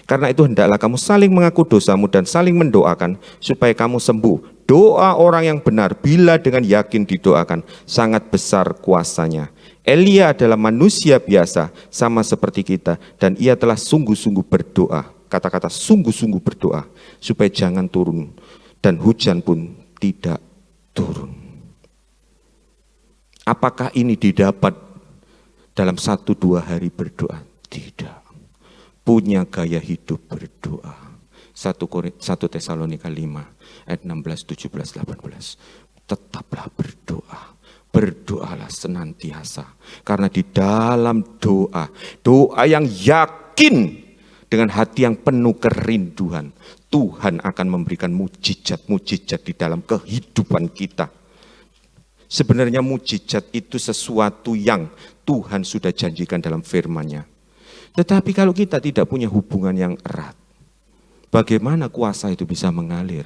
Karena itu hendaklah kamu saling mengaku dosamu dan saling mendoakan supaya kamu sembuh. Doa orang yang benar bila dengan yakin didoakan sangat besar kuasanya. Elia adalah manusia biasa sama seperti kita dan ia telah sungguh-sungguh berdoa. Kata-kata sungguh-sungguh berdoa supaya jangan turun dan hujan pun tidak turun. Apakah ini didapat dalam 1-2 hari berdoa? Tidak. Punya gaya hidup berdoa. 1 Tesalonika 5 ayat 16, 17, 18. Tetaplah berdoa. Berdoalah senantiasa. Karena di dalam doa yang yakin dengan hati yang penuh kerinduan, Tuhan akan memberikan mujizat-mujizat di dalam kehidupan kita. Sebenarnya mujizat itu sesuatu yang Tuhan sudah janjikan dalam firman-Nya. Tetapi kalau kita tidak punya hubungan yang erat, bagaimana kuasa itu bisa mengalir?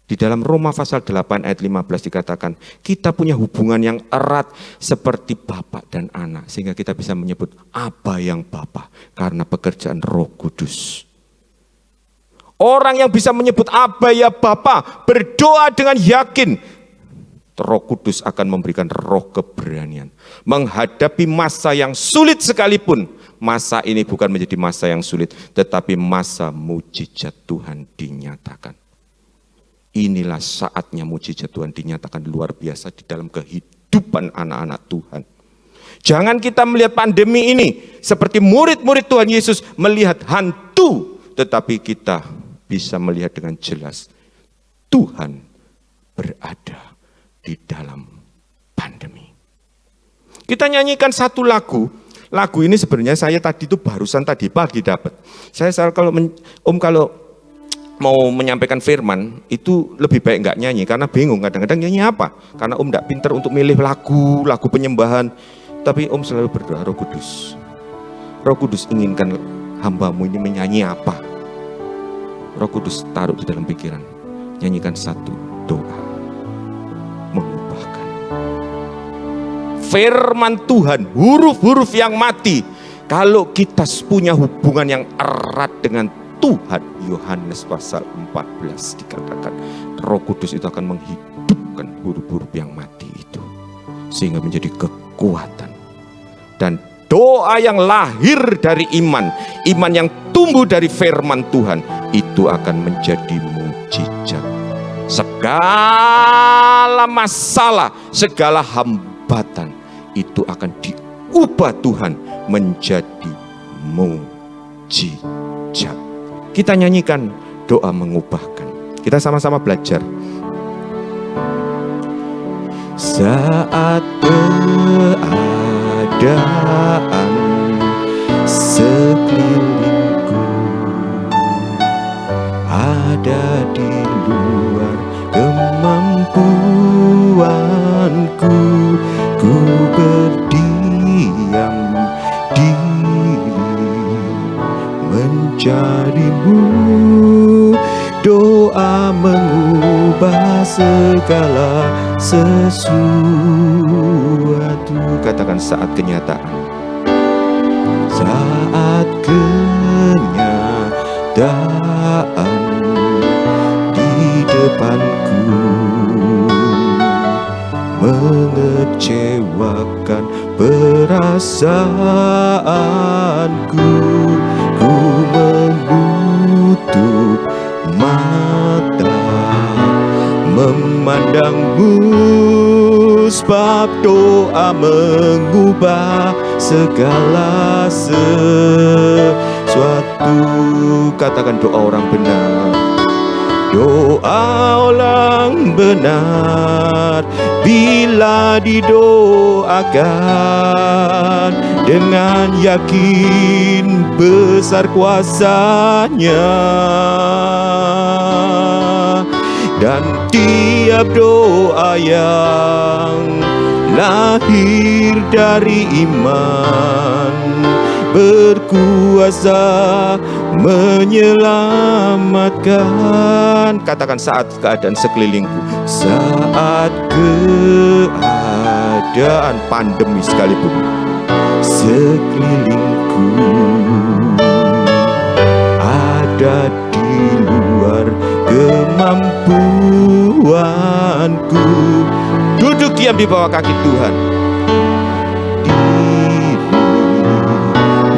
Di dalam Roma pasal 8 ayat 15 dikatakan, kita punya hubungan yang erat seperti bapak dan anak. Sehingga kita bisa menyebut Aba yang Bapa karena pekerjaan Roh Kudus. Orang yang bisa menyebut Aba ya Bapa berdoa dengan yakin, Roh Kudus akan memberikan roh keberanian. Menghadapi masa yang sulit sekalipun. Masa ini bukan menjadi masa yang sulit, tetapi masa mujizat Tuhan dinyatakan. Inilah saatnya mujizat Tuhan dinyatakan luar biasa di dalam kehidupan anak-anak Tuhan. Jangan kita melihat pandemi ini seperti murid-murid Tuhan Yesus melihat hantu, tetapi kita bisa melihat dengan jelas Tuhan berada di dalam pandemi. Kita nyanyikan satu lagu. Lagu ini sebenarnya saya tadi itu barusan tadi pagi dapat. Saya kalau mau menyampaikan firman itu lebih baik nggak nyanyi karena bingung kadang-kadang nyanyi apa. Karena Om nggak pinter untuk milih lagu penyembahan. Tapi Om selalu berdoa, Roh Kudus. Roh Kudus inginkan hambamu ini menyanyi apa. Roh Kudus taruh di dalam pikiran. Nyanyikan satu doa. Mengubahkan firman Tuhan, huruf-huruf yang mati Kalau kita punya hubungan yang erat dengan Tuhan, Yohanes pasal 14 dikatakan Roh Kudus itu akan menghidupkan huruf-huruf yang mati itu, sehingga menjadi kekuatan. Dan doa yang lahir dari iman yang tumbuh dari firman Tuhan, itu akan menjadi mujizat. Segala masalah, segala hambatan itu akan diubah Tuhan menjadi mujizat. Kita nyanyikan doa mengubahkan. Kita sama-sama belajar. Saat keadaan sekelilingku ada di luar kemampuanku, ku berdiam diri mencarimu. Doa mengubah segala sesuatu. Katakan saat kenyataan. Saat kenyataan di depanku mengecewakan perasaanku, ku menutup mata memandangmu, sebab doa mengubah segala sesuatu. Katakan doa orang benar. Doa orang benar bila didoakan dengan yakin besar kuasanya, dan tiap doa yang lahir dari iman berkuasa menyelamatkan. Katakan saat keadaan sekelilingku, saat keadaan pandemi sekalipun sekelilingku ada di luar kemampuanku, duduk diam di bawah kaki Tuhan,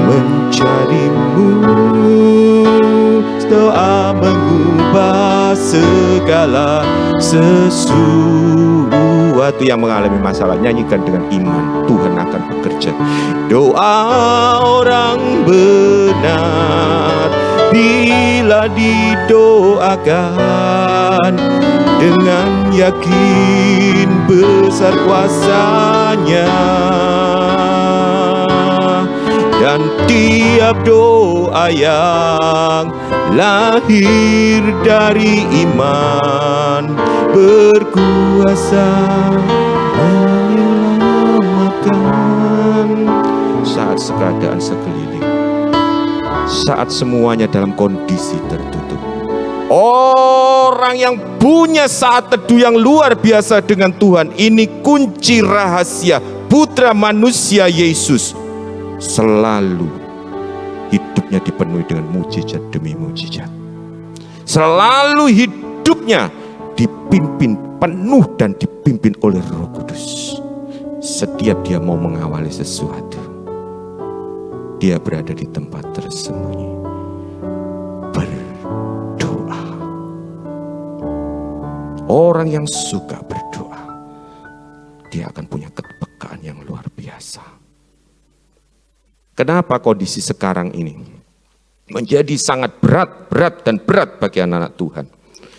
mencarimu. Doa mengubah segala sesuatu yang mengalami masalah. Nyanyikan dengan iman, Tuhan akan bekerja. Doa orang benar bila didoakan dengan yakin besar kuasanya, dan tiap doa yang lahir dari iman berkuasa menyelamatkan. Saat keadaan sekeliling, saat semuanya dalam kondisi tertutup, orang yang punya saat teduh yang luar biasa dengan Tuhan, ini kunci rahasia Putra Manusia Yesus. Selalu hidupnya dipenuhi dengan mujizat demi mujizat. Selalu hidupnya dipimpin penuh dan dipimpin oleh Roh Kudus. Setiap dia mau mengawali sesuatu, dia berada di tempat tersembunyi, berdoa. Orang yang suka berdoa, dia akan punya kepekaan yang luar biasa. Kenapa kondisi sekarang ini menjadi sangat berat bagi anak-anak Tuhan,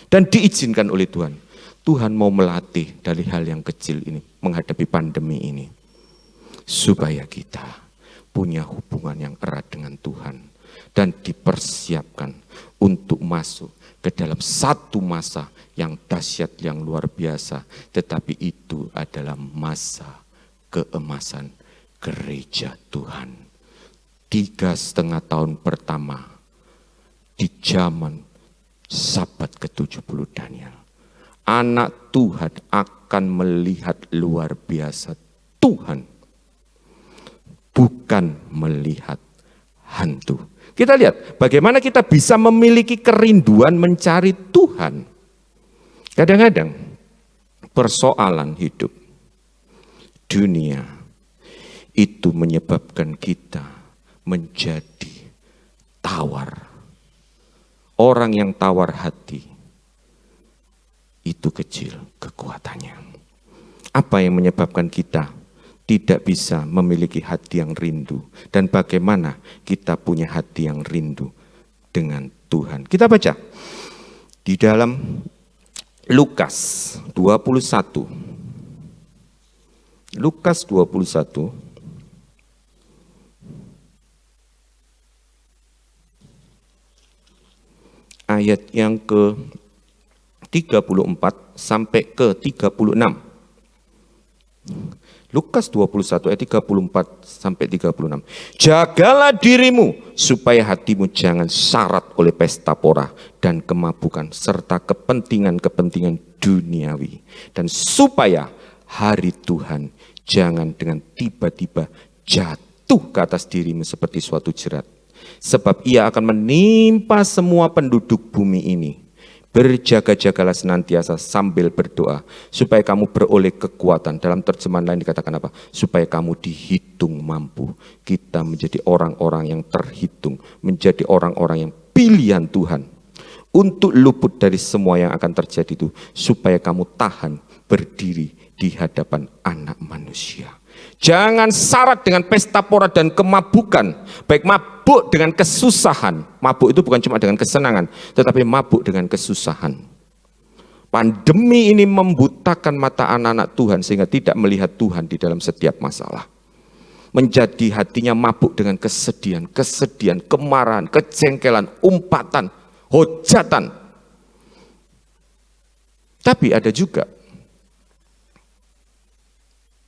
dan diizinkan oleh Tuhan. Tuhan mau melatih dari hal yang kecil ini menghadapi pandemi ini, supaya kita punya hubungan yang erat dengan Tuhan dan dipersiapkan untuk masuk ke dalam satu masa yang dahsyat, yang luar biasa. Tetapi itu adalah masa keemasan gereja Tuhan. 3,5 tahun pertama di zaman Sabat ke-70 Daniel, anak Tuhan akan melihat luar biasa Tuhan. bukan melihat hantu. Kita lihat bagaimana kita bisa memiliki kerinduan mencari Tuhan. Kadang-kadang persoalan hidup dunia itu menyebabkan kita menjadi tawar. Orang yang tawar hati itu kecil kekuatannya. Apa yang menyebabkan kita tidak bisa memiliki hati yang rindu, dan bagaimana kita punya hati yang rindu dengan Tuhan? Kita baca di dalam Lukas 21. Lukas 21 ayat yang ke-34 sampai ke-36. Lukas 21 ayat 34 sampai 36. Jagalah dirimu supaya hatimu jangan syarat oleh pesta pora dan kemabukan serta kepentingan-kepentingan duniawi, dan supaya hari Tuhan jangan dengan tiba-tiba jatuh ke atas dirimu seperti suatu jerat. Sebab ia akan menimpa semua penduduk bumi ini. Berjaga-jagalah senantiasa sambil berdoa, supaya kamu beroleh kekuatan. Dalam terjemahan lain dikatakan apa? Supaya kamu dihitung mampu. Kita menjadi orang-orang yang terhitung, menjadi orang-orang yang pilihan Tuhan. Untuk luput dari semua yang akan terjadi itu, supaya kamu tahan berdiri di hadapan Anak Manusia. Jangan syarat dengan pesta pora dan kemabukan, baik mabuk dengan kesusahan. Mabuk itu bukan cuma dengan kesenangan, tetapi mabuk dengan kesusahan. Pandemi ini membutakan mata anak-anak Tuhan sehingga tidak melihat Tuhan di dalam setiap masalah. Menjadi hatinya mabuk dengan kesedihan, kemarahan, kejengkelan, umpatan, hujatan. Tapi ada juga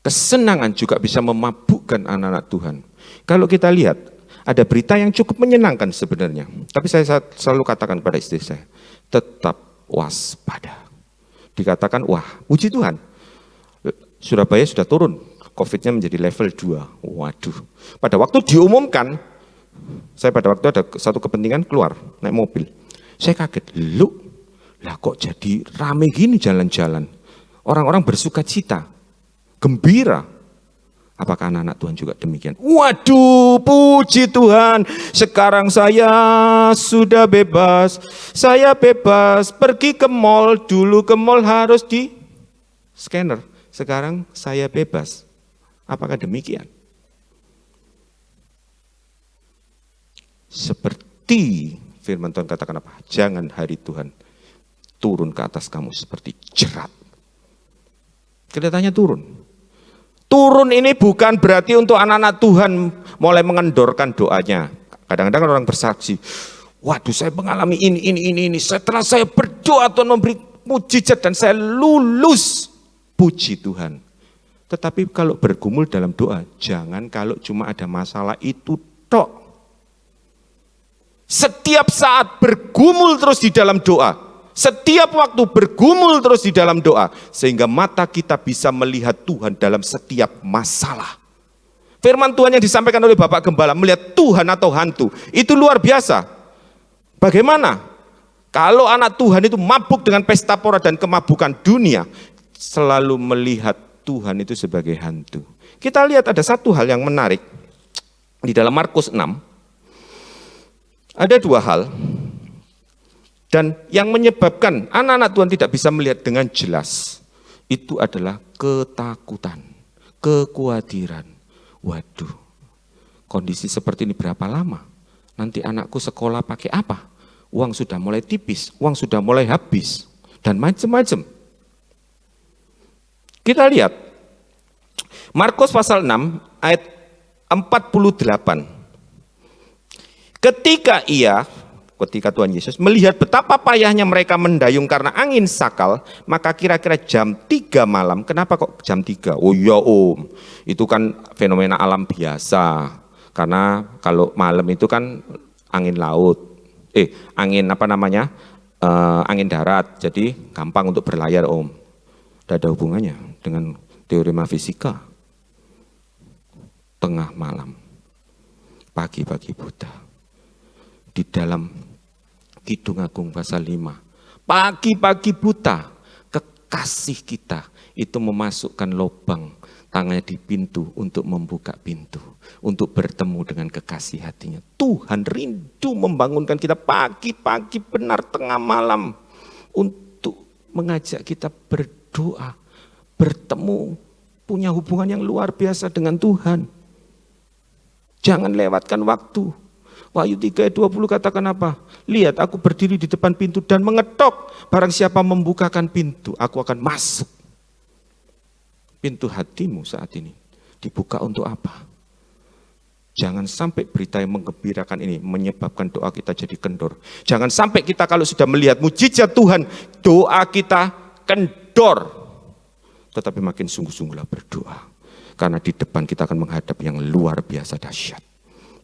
kesenangan juga bisa memabukkan anak-anak Tuhan. Kalau kita lihat, ada berita yang cukup menyenangkan sebenarnya. Tapi saya selalu katakan pada istri saya, tetap waspada. Dikatakan, wah puji Tuhan, Surabaya sudah turun, COVID-nya menjadi level 2. Waduh, pada waktu diumumkan, saya pada waktu ada satu kepentingan keluar, naik mobil. Saya kaget, lah kok jadi rame gini jalan-jalan. Orang-orang bersuka cita, gembira. Apakah anak-anak Tuhan juga demikian? Waduh, puji Tuhan, sekarang saya sudah bebas. Saya bebas pergi ke mall. Dulu ke mall harus di scanner. Sekarang saya bebas. Apakah demikian? Seperti firman Tuhan katakan apa? Jangan hari Tuhan turun ke atas kamu seperti jerat. Kelihatannya turun. Turun ini bukan berarti untuk anak-anak Tuhan mulai mengendorkan doanya. Kadang-kadang orang bersaksi, waduh saya mengalami ini. Setelah saya berdoa Tuhan memberi mujizat dan saya lulus. Puji Tuhan. Tetapi kalau bergumul dalam doa, jangan kalau cuma ada masalah itu tok. Setiap saat bergumul terus di dalam doa. Setiap waktu bergumul terus di dalam doa, sehingga mata kita bisa melihat Tuhan dalam setiap masalah. Firman Tuhan yang disampaikan oleh Bapak Gembala, melihat Tuhan atau hantu, itu luar biasa. Bagaimana? Kalau anak Tuhan itu mabuk dengan pesta pora dan kemabukan dunia, selalu melihat Tuhan itu sebagai hantu. Kita lihat ada satu hal yang menarik, di dalam Markus 6, ada dua hal. Dan yang menyebabkan anak-anak Tuhan tidak bisa melihat dengan jelas, itu adalah ketakutan, kekhawatiran. Waduh, kondisi seperti ini berapa lama? Nanti anakku sekolah pakai apa? Uang sudah mulai tipis, uang sudah mulai habis, dan macam-macam. Kita lihat, Markus pasal 6 ayat 48. Ketika Tuhan Yesus melihat betapa payahnya mereka mendayung karena angin sakal, maka kira-kira jam 3 malam, kenapa kok jam 3? Oh ya om, itu kan fenomena alam biasa, karena kalau malam itu kan angin laut, angin angin darat, jadi gampang untuk berlayar om. Tidak ada hubungannya dengan teorema fisika. tengah malam, pagi-pagi buta. Di dalam Kidung Agung pasal 5, pagi-pagi buta, kekasih kita itu memasukkan lubang tangannya di pintu untuk membuka pintu, untuk bertemu dengan kekasih hatinya. Tuhan rindu membangunkan kita pagi-pagi benar tengah malam untuk mengajak kita berdoa, bertemu, punya hubungan yang luar biasa dengan Tuhan. Jangan lewatkan waktu. Wahyu 3 ayat 20 katakan apa? Lihat, aku berdiri di depan pintu dan mengetok. Barang siapa membukakan pintu, aku akan masuk. Pintu hatimu saat ini dibuka untuk apa? Jangan sampai berita yang menggembirakan ini menyebabkan doa kita jadi kendor. Jangan sampai kita kalau sudah melihat mujizat Tuhan, doa kita kendor. Tetapi makin sungguh-sungguhlah berdoa. Karena di depan kita akan menghadap yang luar biasa dahsyat.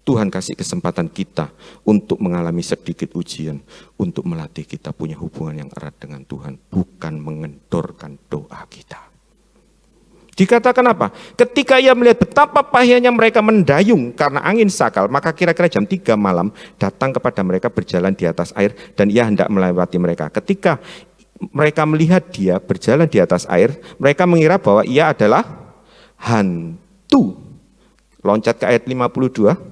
Tuhan kasih kesempatan kita untuk mengalami sedikit ujian, untuk melatih kita punya hubungan yang erat dengan Tuhan, bukan mengendorkan doa kita. Dikatakan apa? Ketika ia melihat betapa payahnya mereka mendayung karena angin sakal, maka kira-kira jam 3 malam datang kepada mereka berjalan di atas air dan ia hendak melewati mereka. Ketika mereka melihat dia berjalan di atas air, mereka mengira bahwa ia adalah hantu. Loncat ke ayat 52.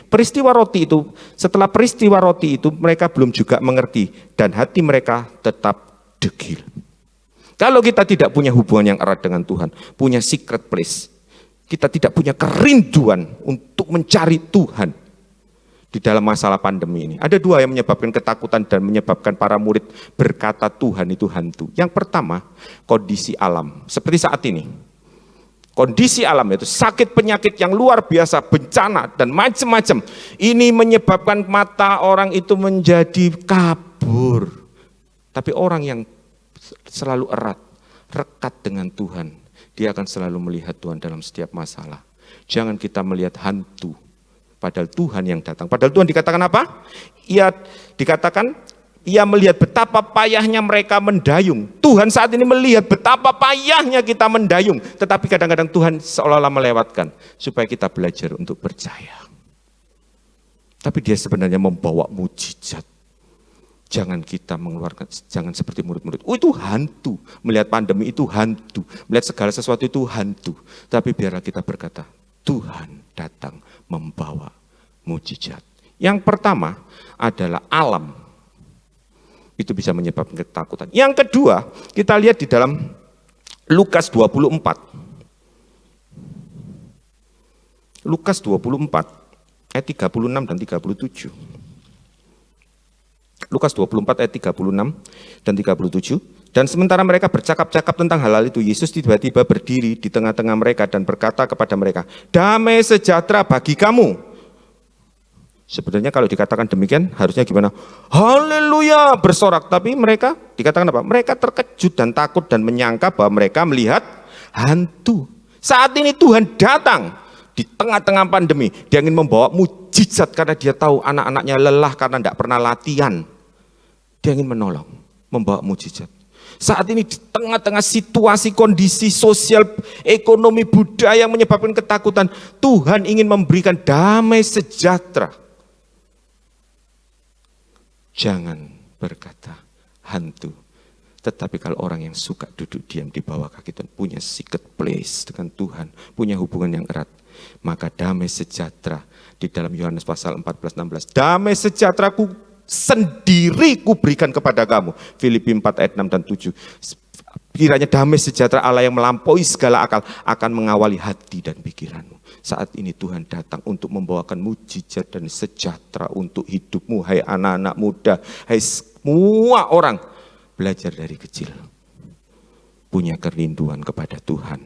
Peristiwa roti itu, setelah peristiwa roti itu mereka belum juga mengerti dan hati mereka tetap degil. Kalau kita tidak punya hubungan yang erat dengan Tuhan, punya secret place, kita tidak punya kerinduan untuk mencari Tuhan di dalam masalah pandemi ini. Ada dua yang menyebabkan ketakutan dan menyebabkan para murid berkata Tuhan itu hantu. Yang pertama, kondisi alam, seperti saat ini. Kondisi alam itu sakit penyakit yang luar biasa, bencana dan macam-macam. Ini menyebabkan mata orang itu menjadi kabur. Tapi orang yang selalu erat, rekat dengan Tuhan, dia akan selalu melihat Tuhan dalam setiap masalah. Jangan kita melihat hantu, padahal Tuhan yang datang. Padahal Tuhan dikatakan apa? Ia melihat betapa payahnya mereka mendayung. Tuhan saat ini melihat betapa payahnya kita mendayung. Tetapi kadang-kadang Tuhan seolah-olah melewatkan supaya kita belajar untuk percaya. Tapi dia sebenarnya membawa mujizat. Jangan kita mengeluarkan, jangan seperti murid-murid. Oh itu hantu, melihat pandemi itu hantu, melihat segala sesuatu itu hantu. Tapi biarlah kita berkata, Tuhan datang membawa mujizat. Yang pertama adalah alam. Itu bisa menyebabkan ketakutan. Yang kedua, kita lihat di dalam Lukas 24. Lukas 24, ayat 36 dan 37. Lukas 24 ayat 36 dan 37. Dan sementara mereka bercakap-cakap tentang hal itu, Yesus tiba-tiba berdiri di tengah-tengah mereka dan berkata kepada mereka, damai sejahtera bagi kamu. Sebenarnya kalau dikatakan demikian harusnya gimana? Haleluya, bersorak. Tapi mereka dikatakan apa? Mereka terkejut dan takut dan menyangka bahwa mereka melihat hantu. Saat ini Tuhan datang di tengah-tengah pandemi. Dia ingin membawa mujizat karena dia tahu anak-anaknya lelah karena tidak pernah latihan. Dia ingin menolong, membawa mujizat. Saat ini di tengah-tengah situasi, kondisi sosial, ekonomi, budaya yang menyebabkan ketakutan, Tuhan ingin memberikan damai sejahtera. Jangan berkata hantu. Tetapi kalau orang yang suka duduk diam di bawah kaki Tuhan, punya secret place dengan Tuhan, punya hubungan yang erat, maka damai sejahtera di dalam Yohanes pasal 14-16. Damai sejahtera ku sendiri ku berikan kepada kamu. Filipi 4 ayat 6 dan 7. Kiranya damai sejahtera Allah yang melampaui segala akal akan mengawali hati dan pikiranmu. Saat ini Tuhan datang untuk membawakan mujizat dan sejahtera untuk hidupmu. Hai anak-anak muda, hai semua orang, belajar dari kecil. Punya kerinduan kepada Tuhan.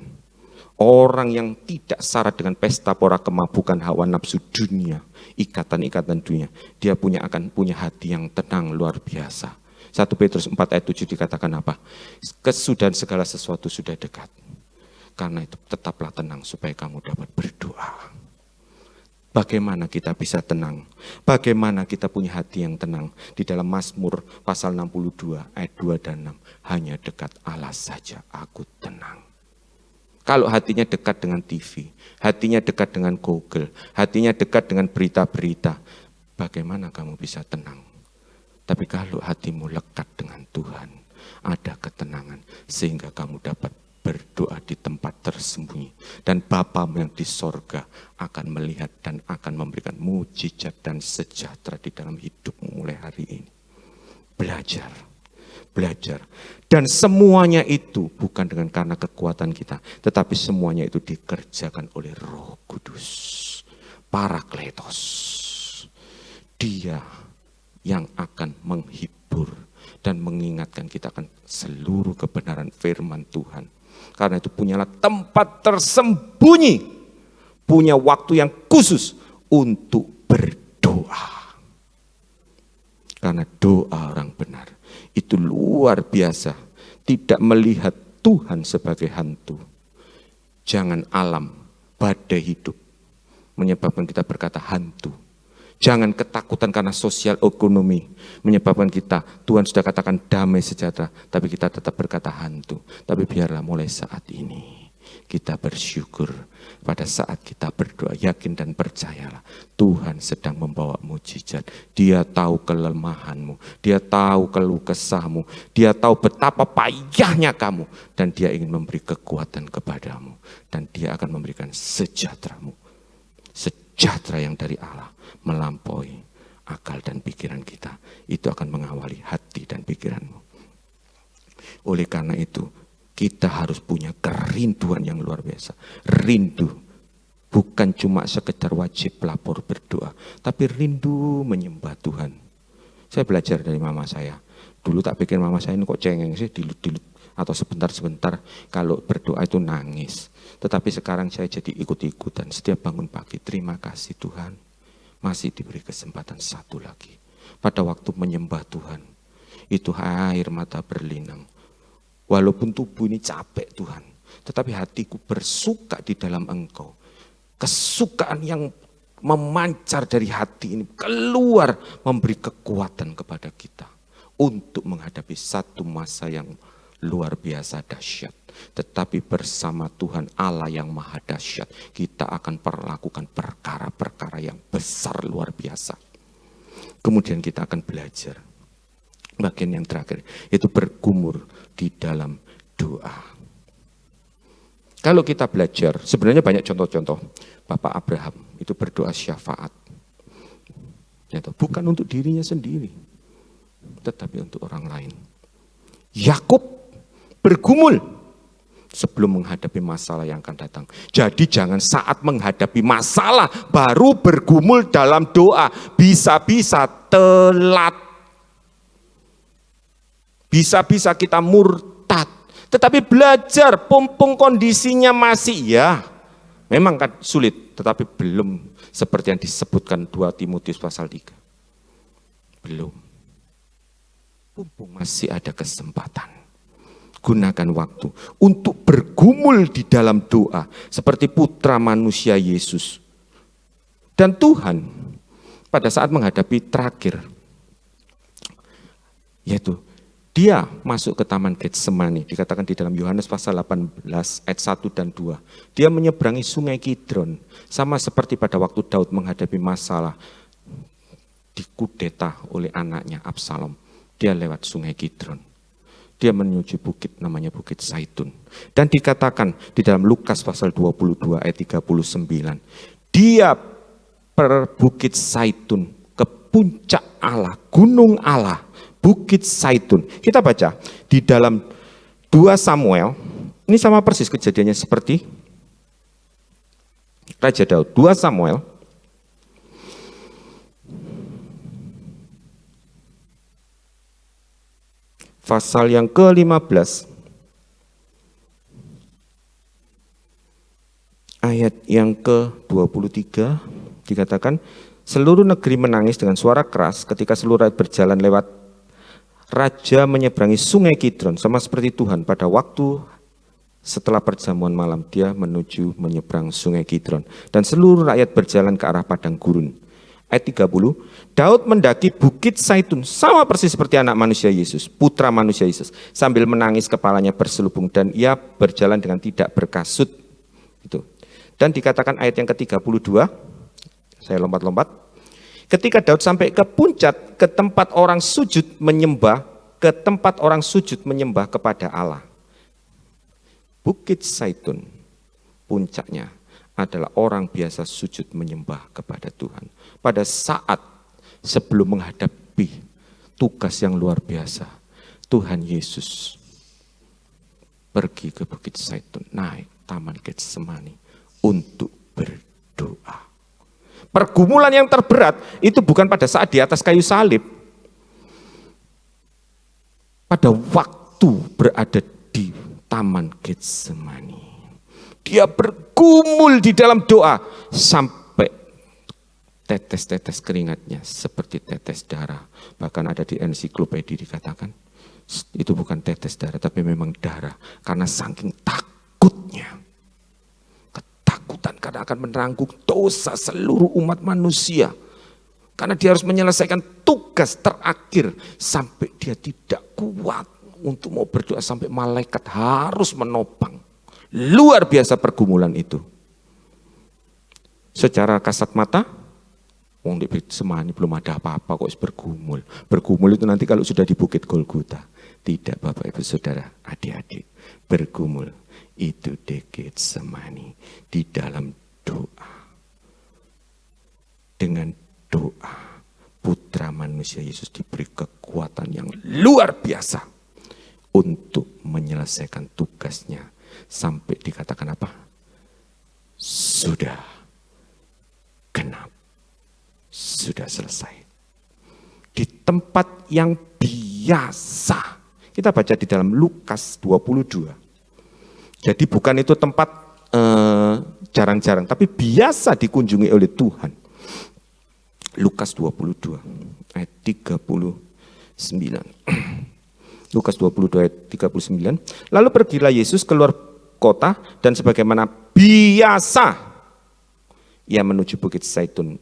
Orang yang tidak syarat dengan pesta pora kemabukan hawa nafsu dunia, ikatan-ikatan dunia. Dia akan punya hati yang tenang luar biasa. 1 Petrus 4 ayat 7 dikatakan apa? Kesudahan segala sesuatu sudah dekat. Karena itu tetaplah tenang supaya kamu dapat berdoa. Bagaimana kita bisa tenang? Bagaimana kita punya hati yang tenang? Di dalam Mazmur pasal 62 ayat 2 dan 6. Hanya dekat Allah saja aku tenang. Kalau hatinya dekat dengan TV, hatinya dekat dengan Google, hatinya dekat dengan berita-berita, bagaimana kamu bisa tenang? Tapi kalau hatimu lekat dengan Tuhan, ada ketenangan sehingga kamu dapat berdoa di tempat tersembunyi. Dan Bapamu yang di sorga akan melihat dan akan memberikan mujizat dan sejahtera di dalam hidupmu mulai hari ini. Belajar. Dan semuanya itu bukan karena kekuatan kita, tetapi semuanya itu dikerjakan oleh Roh Kudus, Parakletos. Dia yang akan menghibur dan mengingatkan kita akan seluruh kebenaran firman Tuhan. Karena itu punyalah tempat tersembunyi, punya waktu yang khusus untuk berdoa. Karena doa orang benar itu luar biasa, tidak melihat Tuhan sebagai hantu. Jangan alam, badai hidup menyebabkan kita berkata hantu. Jangan ketakutan karena sosial ekonomi menyebabkan kita, Tuhan sudah katakan damai sejahtera, tapi kita tetap berkata hantu. Tapi biarlah mulai saat ini kita bersyukur pada saat kita berdoa, yakin dan percayalah Tuhan sedang membawa mujizat. Dia tahu kelemahanmu, Dia tahu keluh kesahmu, Dia tahu betapa payahnya kamu, dan Dia ingin memberi kekuatan kepadamu, dan Dia akan memberikan sejahteramu. Sejahtera yang dari Allah melampaui akal dan pikiran kita. Itu akan mengawali hati dan pikiranmu. Oleh karena itu, kita harus punya kerinduan yang luar biasa. Rindu bukan cuma sekedar wajib lapor berdoa, tapi rindu menyembah Tuhan. Saya belajar dari mama saya. Dulu tak pikir mama saya ini kok cengeng sih, dilut-dilut atau sebentar-sebentar kalau berdoa itu nangis. Tetapi sekarang saya jadi ikut-ikutan. Setiap bangun pagi, terima kasih Tuhan, masih diberi kesempatan satu lagi. Pada waktu menyembah Tuhan, itu air mata berlinang. Walaupun tubuh ini capek Tuhan, tetapi hatiku bersuka di dalam Engkau. Kesukaan yang memancar dari hati ini keluar, memberi kekuatan kepada kita untuk menghadapi satu masa yang luar biasa dahsyat. Tetapi bersama Tuhan Allah yang maha dahsyat, kita akan perlakukan perkara-perkara yang besar luar biasa. Kemudian kita akan belajar bagian yang terakhir, yaitu bergumul di dalam doa. Kalau kita belajar, sebenarnya banyak contoh-contoh. Bapak Abraham itu berdoa syafaat. Bukan untuk dirinya sendiri, tetapi untuk orang lain. Yakub bergumul sebelum menghadapi masalah yang akan datang. Jadi jangan saat menghadapi masalah baru bergumul dalam doa. Bisa-bisa telat. Bisa-bisa kita murtad. Tetapi belajar, mumpung kondisinya masih memang kan sulit, tetapi belum seperti yang disebutkan 2 Timotius pasal 3. Belum. Mumpung masih ada kesempatan. Gunakan waktu untuk bergumul di dalam doa seperti putra manusia Yesus. Dan Tuhan pada saat menghadapi terakhir, yaitu Dia masuk ke Taman Getsemani, dikatakan di dalam Yohanes pasal 18 ayat 1 dan 2. Dia menyeberangi sungai Kidron, sama seperti pada waktu Daud menghadapi masalah dikudeta oleh anaknya Absalom. Dia lewat sungai Kidron. Dia menuju bukit namanya Bukit Zaitun. Dan dikatakan di dalam Lukas pasal 22 ayat 39. Dia per Bukit Zaitun ke puncak Allah, gunung Allah. Bukit Zaitun. Kita baca di dalam 2 Samuel, ini sama persis kejadiannya seperti Raja Daud. 2 Samuel pasal yang ke-15 ayat yang ke-23 dikatakan, seluruh negeri menangis dengan suara keras ketika seluruh rakyat berjalan lewat. Raja menyeberangi sungai Kidron, sama seperti Tuhan pada waktu setelah perjamuan malam dia menyeberang sungai Kidron. Dan seluruh rakyat berjalan ke arah padang gurun. Ayat 30, Daud mendaki Bukit Zaitun, sama persis seperti anak manusia Yesus, putra manusia Yesus. Sambil menangis kepalanya berselubung dan ia berjalan dengan tidak berkasut. Dan dikatakan ayat yang ke-32, saya lompat-lompat. Ketika Daud sampai ke puncak, ke tempat orang sujud menyembah, kepada Allah. Bukit Zaitun, puncaknya adalah orang biasa sujud menyembah kepada Tuhan. Pada saat sebelum menghadapi tugas yang luar biasa, Tuhan Yesus pergi ke Bukit Zaitun, naik Taman Getsemani untuk berdoa. Pergumulan yang terberat itu bukan pada saat di atas kayu salib. Pada waktu berada di Taman Getsemani. Dia bergumul di dalam doa sampai tetes-tetes keringatnya seperti tetes darah. Bahkan ada di ensiklopedia dikatakan itu bukan tetes darah tapi memang darah. Karena saking takutnya. Ketakutan karena akan menanggung dosa seluruh umat manusia. Karena dia harus menyelesaikan tugas terakhir sampai dia tidak kuat untuk mau berdoa sampai malaikat harus menopang. Luar biasa pergumulan itu. Secara kasat mata, wong di Getsemani belum ada apa-apa kok bergumul. Bergumul itu nanti kalau sudah di Bukit Golgota. Tidak Bapak Ibu Saudara, adik-adik. Bergumul itu di Getsemani, di dalam doa. Dengan doa, putra manusia Yesus diberi kekuatan yang luar biasa untuk menyelesaikan tugasnya. Sampai dikatakan apa? Sudah genap. Sudah selesai. Di tempat yang biasa. Kita baca di dalam Lukas 22. Jadi bukan itu tempat jarang-jarang, tapi biasa dikunjungi oleh Tuhan. Lukas 22 ayat 39. Lukas 22 ayat 39. Lalu pergilah Yesus keluar kota dan sebagaimana biasa ia menuju Bukit Zaitun.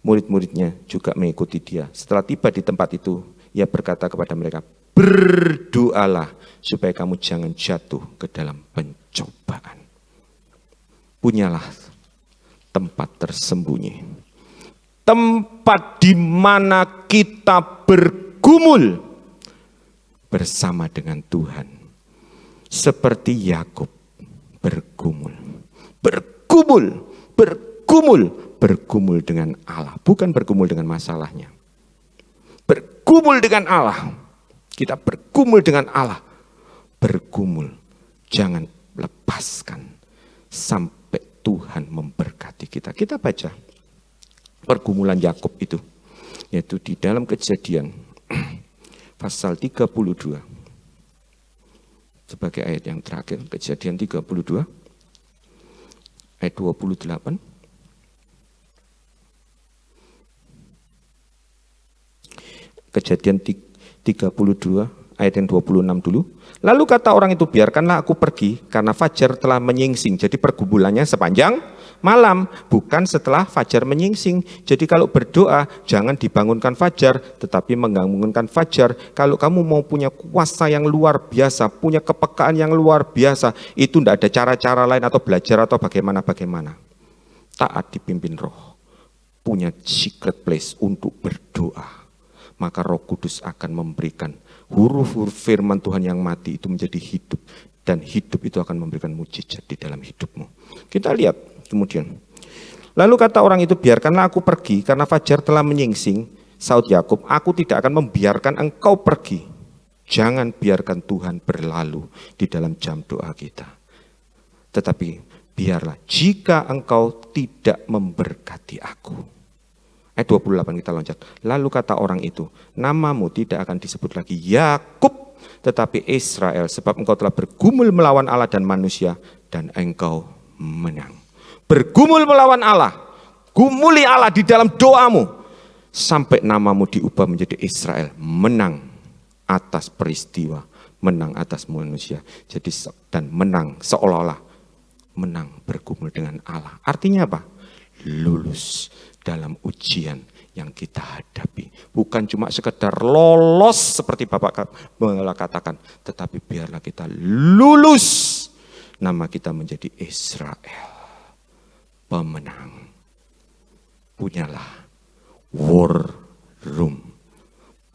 Murid-muridnya juga mengikuti dia. Setelah tiba di tempat itu, ia berkata kepada mereka, berdoalah supaya kamu jangan jatuh ke dalam pencobaan. Punyalah tempat tersembunyi. Tempat di mana kita bergumul bersama dengan Tuhan. Seperti Yakub bergumul. Bergumul dengan Allah. Bukan bergumul dengan masalahnya. Bergumul dengan Allah. Kita bergumul dengan Allah. Bergumul. Jangan lepaskan. Sampai Tuhan memberkati kita. Kita baca pergumulan Yakub itu. Yaitu di dalam Kejadian pasal 32. Sebagai ayat yang terakhir, Kejadian 32 ayat 28. Kejadian 32 ayat yang 26 dulu. Lalu kata orang itu, biarkanlah aku pergi karena fajar telah menyingsing. Jadi pergumulannya sepanjang malam, bukan setelah fajar menyingsing. Jadi kalau berdoa jangan dibangunkan fajar, tetapi membangunkan fajar. Kalau kamu mau punya kuasa yang luar biasa, punya kepekaan yang luar biasa, itu tidak ada cara-cara lain atau belajar atau bagaimana-bagaimana. Taat dipimpin Roh, punya secret place untuk berdoa. Maka Roh Kudus akan memberikan huruf-huruf firman Tuhan yang mati itu menjadi hidup. Dan hidup itu akan memberikan mujizat di dalam hidupmu. Kita lihat kemudian. Lalu kata orang itu, biarkanlah aku pergi karena fajar telah menyingsing. Saud Yakub, aku tidak akan membiarkan engkau pergi. Jangan biarkan Tuhan berlalu di dalam jam doa kita. Tetapi biarlah jika engkau tidak memberkati aku. Ayat 28 kita loncat. Lalu kata orang itu, namamu tidak akan disebut lagi Yakub, tetapi Israel, sebab engkau telah bergumul melawan Allah dan manusia, dan engkau menang. Bergumul melawan Allah, gumuli Allah di dalam doamu, sampai namamu diubah menjadi Israel, menang atas peristiwa, menang atas manusia. Jadi dan menang seolah-olah menang bergumul dengan Allah. Artinya apa? Lulus dalam ujian yang kita hadapi. Bukan cuma sekedar lolos seperti Bapak katakan, tetapi biarlah kita lulus. Nama kita menjadi Israel. pemenang. Punyalah war room.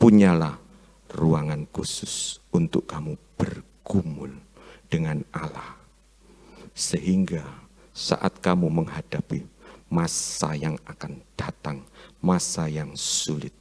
Punyalah ruangan khusus untuk kamu bergumul dengan Allah. Sehingga saat kamu menghadapi masa yang akan datang, masa yang sulit,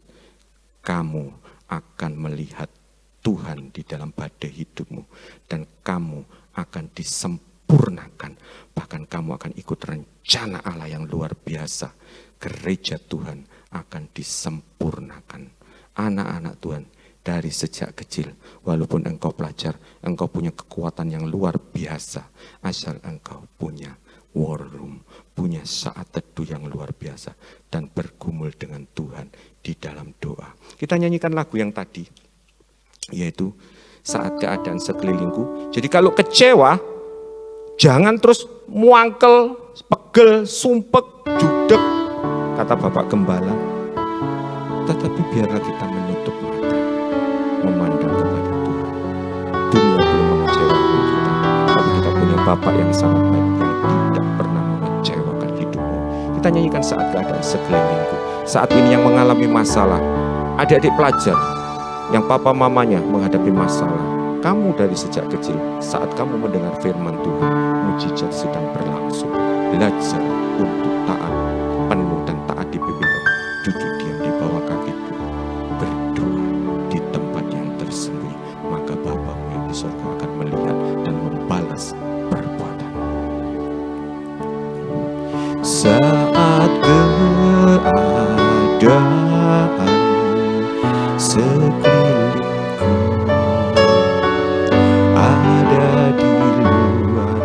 kamu akan melihat Tuhan di dalam badai hidupmu. Dan kamu akan disempurnakan. Bahkan kamu akan ikut rencana Allah yang luar biasa. Gereja Tuhan akan disempurnakan. Anak-anak Tuhan dari sejak kecil, walaupun engkau pelajar, engkau punya kekuatan yang luar biasa. Asal engkau punya war room, punya saat teduh yang luar biasa. Dan bergumul dengan Tuhan di dalam doa. Kita nyanyikan lagu yang tadi, yaitu saat keadaan sekelilingku. Jadi kalau kecewa, jangan terus muangkel, pegel, sumpek, judek, kata Bapak Gembala. Tetapi biarlah kita menutup mata, memandang kepada Tuhan. Dunia belum mengecewakan kita, tapi kita punya Bapak yang sangat baik, yang tidak pernah mengecewakan hidupmu. Kita nyanyikan saat keadaan sekelilingku. Saat ini yang mengalami masalah, adik-adik pelajar, yang papa mamanya menghadapi masalah. Kamu dari sejak kecil, saat kamu mendengar firman Tuhan, mujizat sedang berlangsung. Belajar untuk taat, penuh dan taat dipimpin Roh. Duduk diam di bawah kakiku, berdoa di tempat yang tersembunyi, maka Bapamu yang di surga akan melihat dan membalas perbuatan. Saat keadaan sekelilingku ada di luar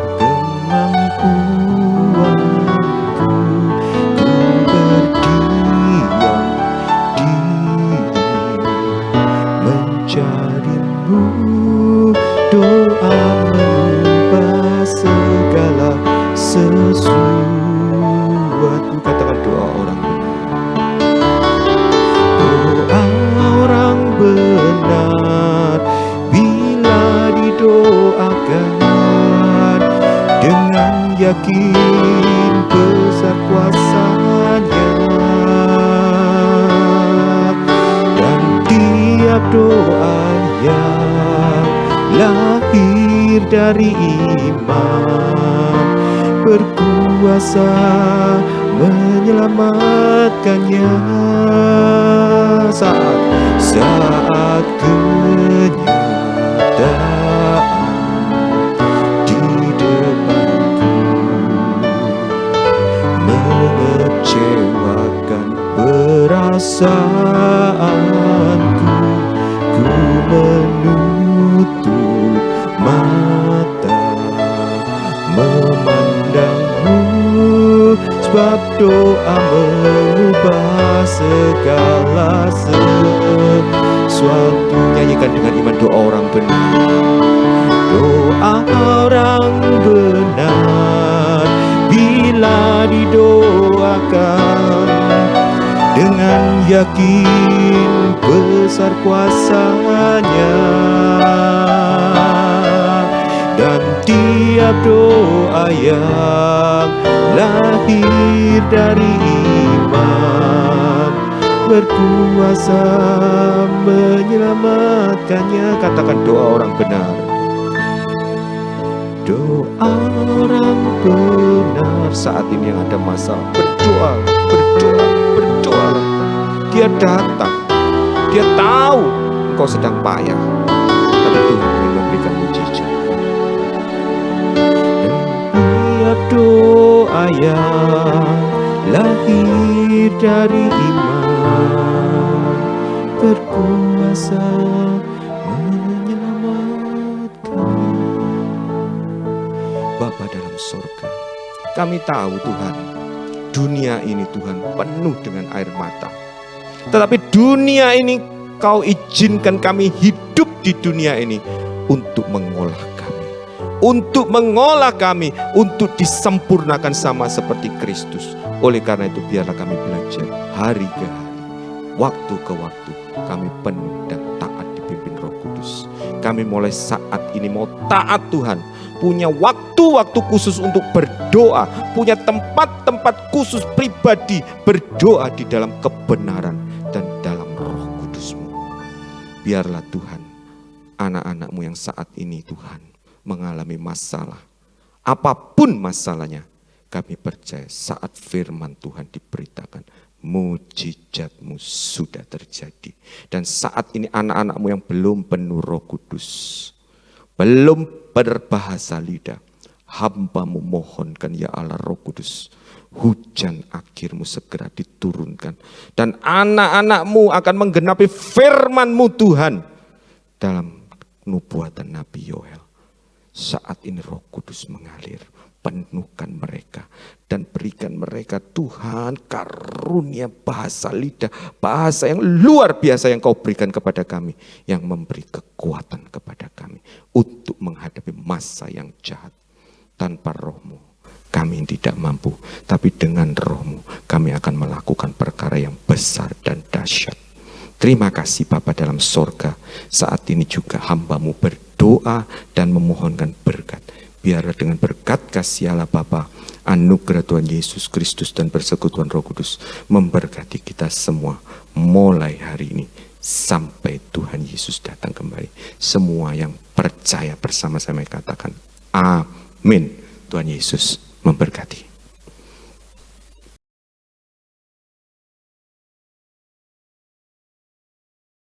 kemampuanku, ku berdiam diri mencarimu. Doa mengubah segala sesuatu. Katakan doa orang benar bila didoakan dengan yakin besar kuasa-Nya, dan tiap doa yang lahir dari iman berkuasa menyelamatkannya. Saat kenyataan di depanku mengecewakan perasaanku, ku menutup mata memandangmu, sebab doa mengubah segala sesuatu. Nyanyikan dengan iman doa orang benar. Doa orang benar bila didoakan dengan yakin besar kuasa-Nya, dan tiap doa yang lahir dari iman berkuasa menyelamatkannya. Katakan doa orang benar. Doa orang benar. Saat ini yang ada masalah, berdoa, berdoa, berdoa. Dia datang, dia tahu engkau sedang payah, tapi Tuhan ingin memberikan mujizat. Tiap doa yang lahir dari iman berkuasa menyelamatkan. Bapa dalam surga, kami tahu Tuhan, dunia ini Tuhan penuh dengan air mata. Tetapi dunia ini Kau izinkan kami hidup di dunia ini untuk mengolah kami, untuk mengolah kami, untuk disempurnakan sama seperti Kristus. Oleh karena itu biarlah kami belajar hari ke hari, waktu ke waktu, kami penuh dan taat dipimpin Roh Kudus. Kami mulai saat ini mau taat Tuhan, punya waktu-waktu khusus untuk berdoa, punya tempat-tempat khusus pribadi berdoa di dalam kebenaran dan dalam Roh Kudus-Mu. Biarlah Tuhan, anak-anak-Mu yang saat ini Tuhan mengalami masalah, apapun masalahnya, kami percaya saat firman Tuhan diberitakan, mujizat-Mu sudah terjadi. Dan saat ini anak-anak-Mu yang belum penuh Roh Kudus, belum berbahasa lidah, hamba-Mu mohonkan ya Allah Roh Kudus, hujan akhir-Mu segera diturunkan. Dan anak-anak-Mu akan menggenapi firman-Mu Tuhan dalam nubuatan Nabi Yoel. Saat ini Roh Kudus mengalir, penuhkan mereka dan berikan mereka Tuhan karunia bahasa lidah, bahasa yang luar biasa yang Kau berikan kepada kami, yang memberi kekuatan kepada kami untuk menghadapi masa yang jahat. Tanpa Roh-Mu kami tidak mampu, tapi dengan Roh-Mu kami akan melakukan perkara yang besar dan dahsyat. Terima kasih Bapa dalam sorga, saat ini juga hamba-Mu berdoa dan memohonkan berkat. Biarlah dengan berkat kasih Allah Bapa, anugerah Tuhan Yesus Kristus dan persekutuan Roh Kudus memberkati kita semua mulai hari ini sampai Tuhan Yesus datang kembali. Semua yang percaya bersama-sama katakan amin. Tuhan Yesus memberkati.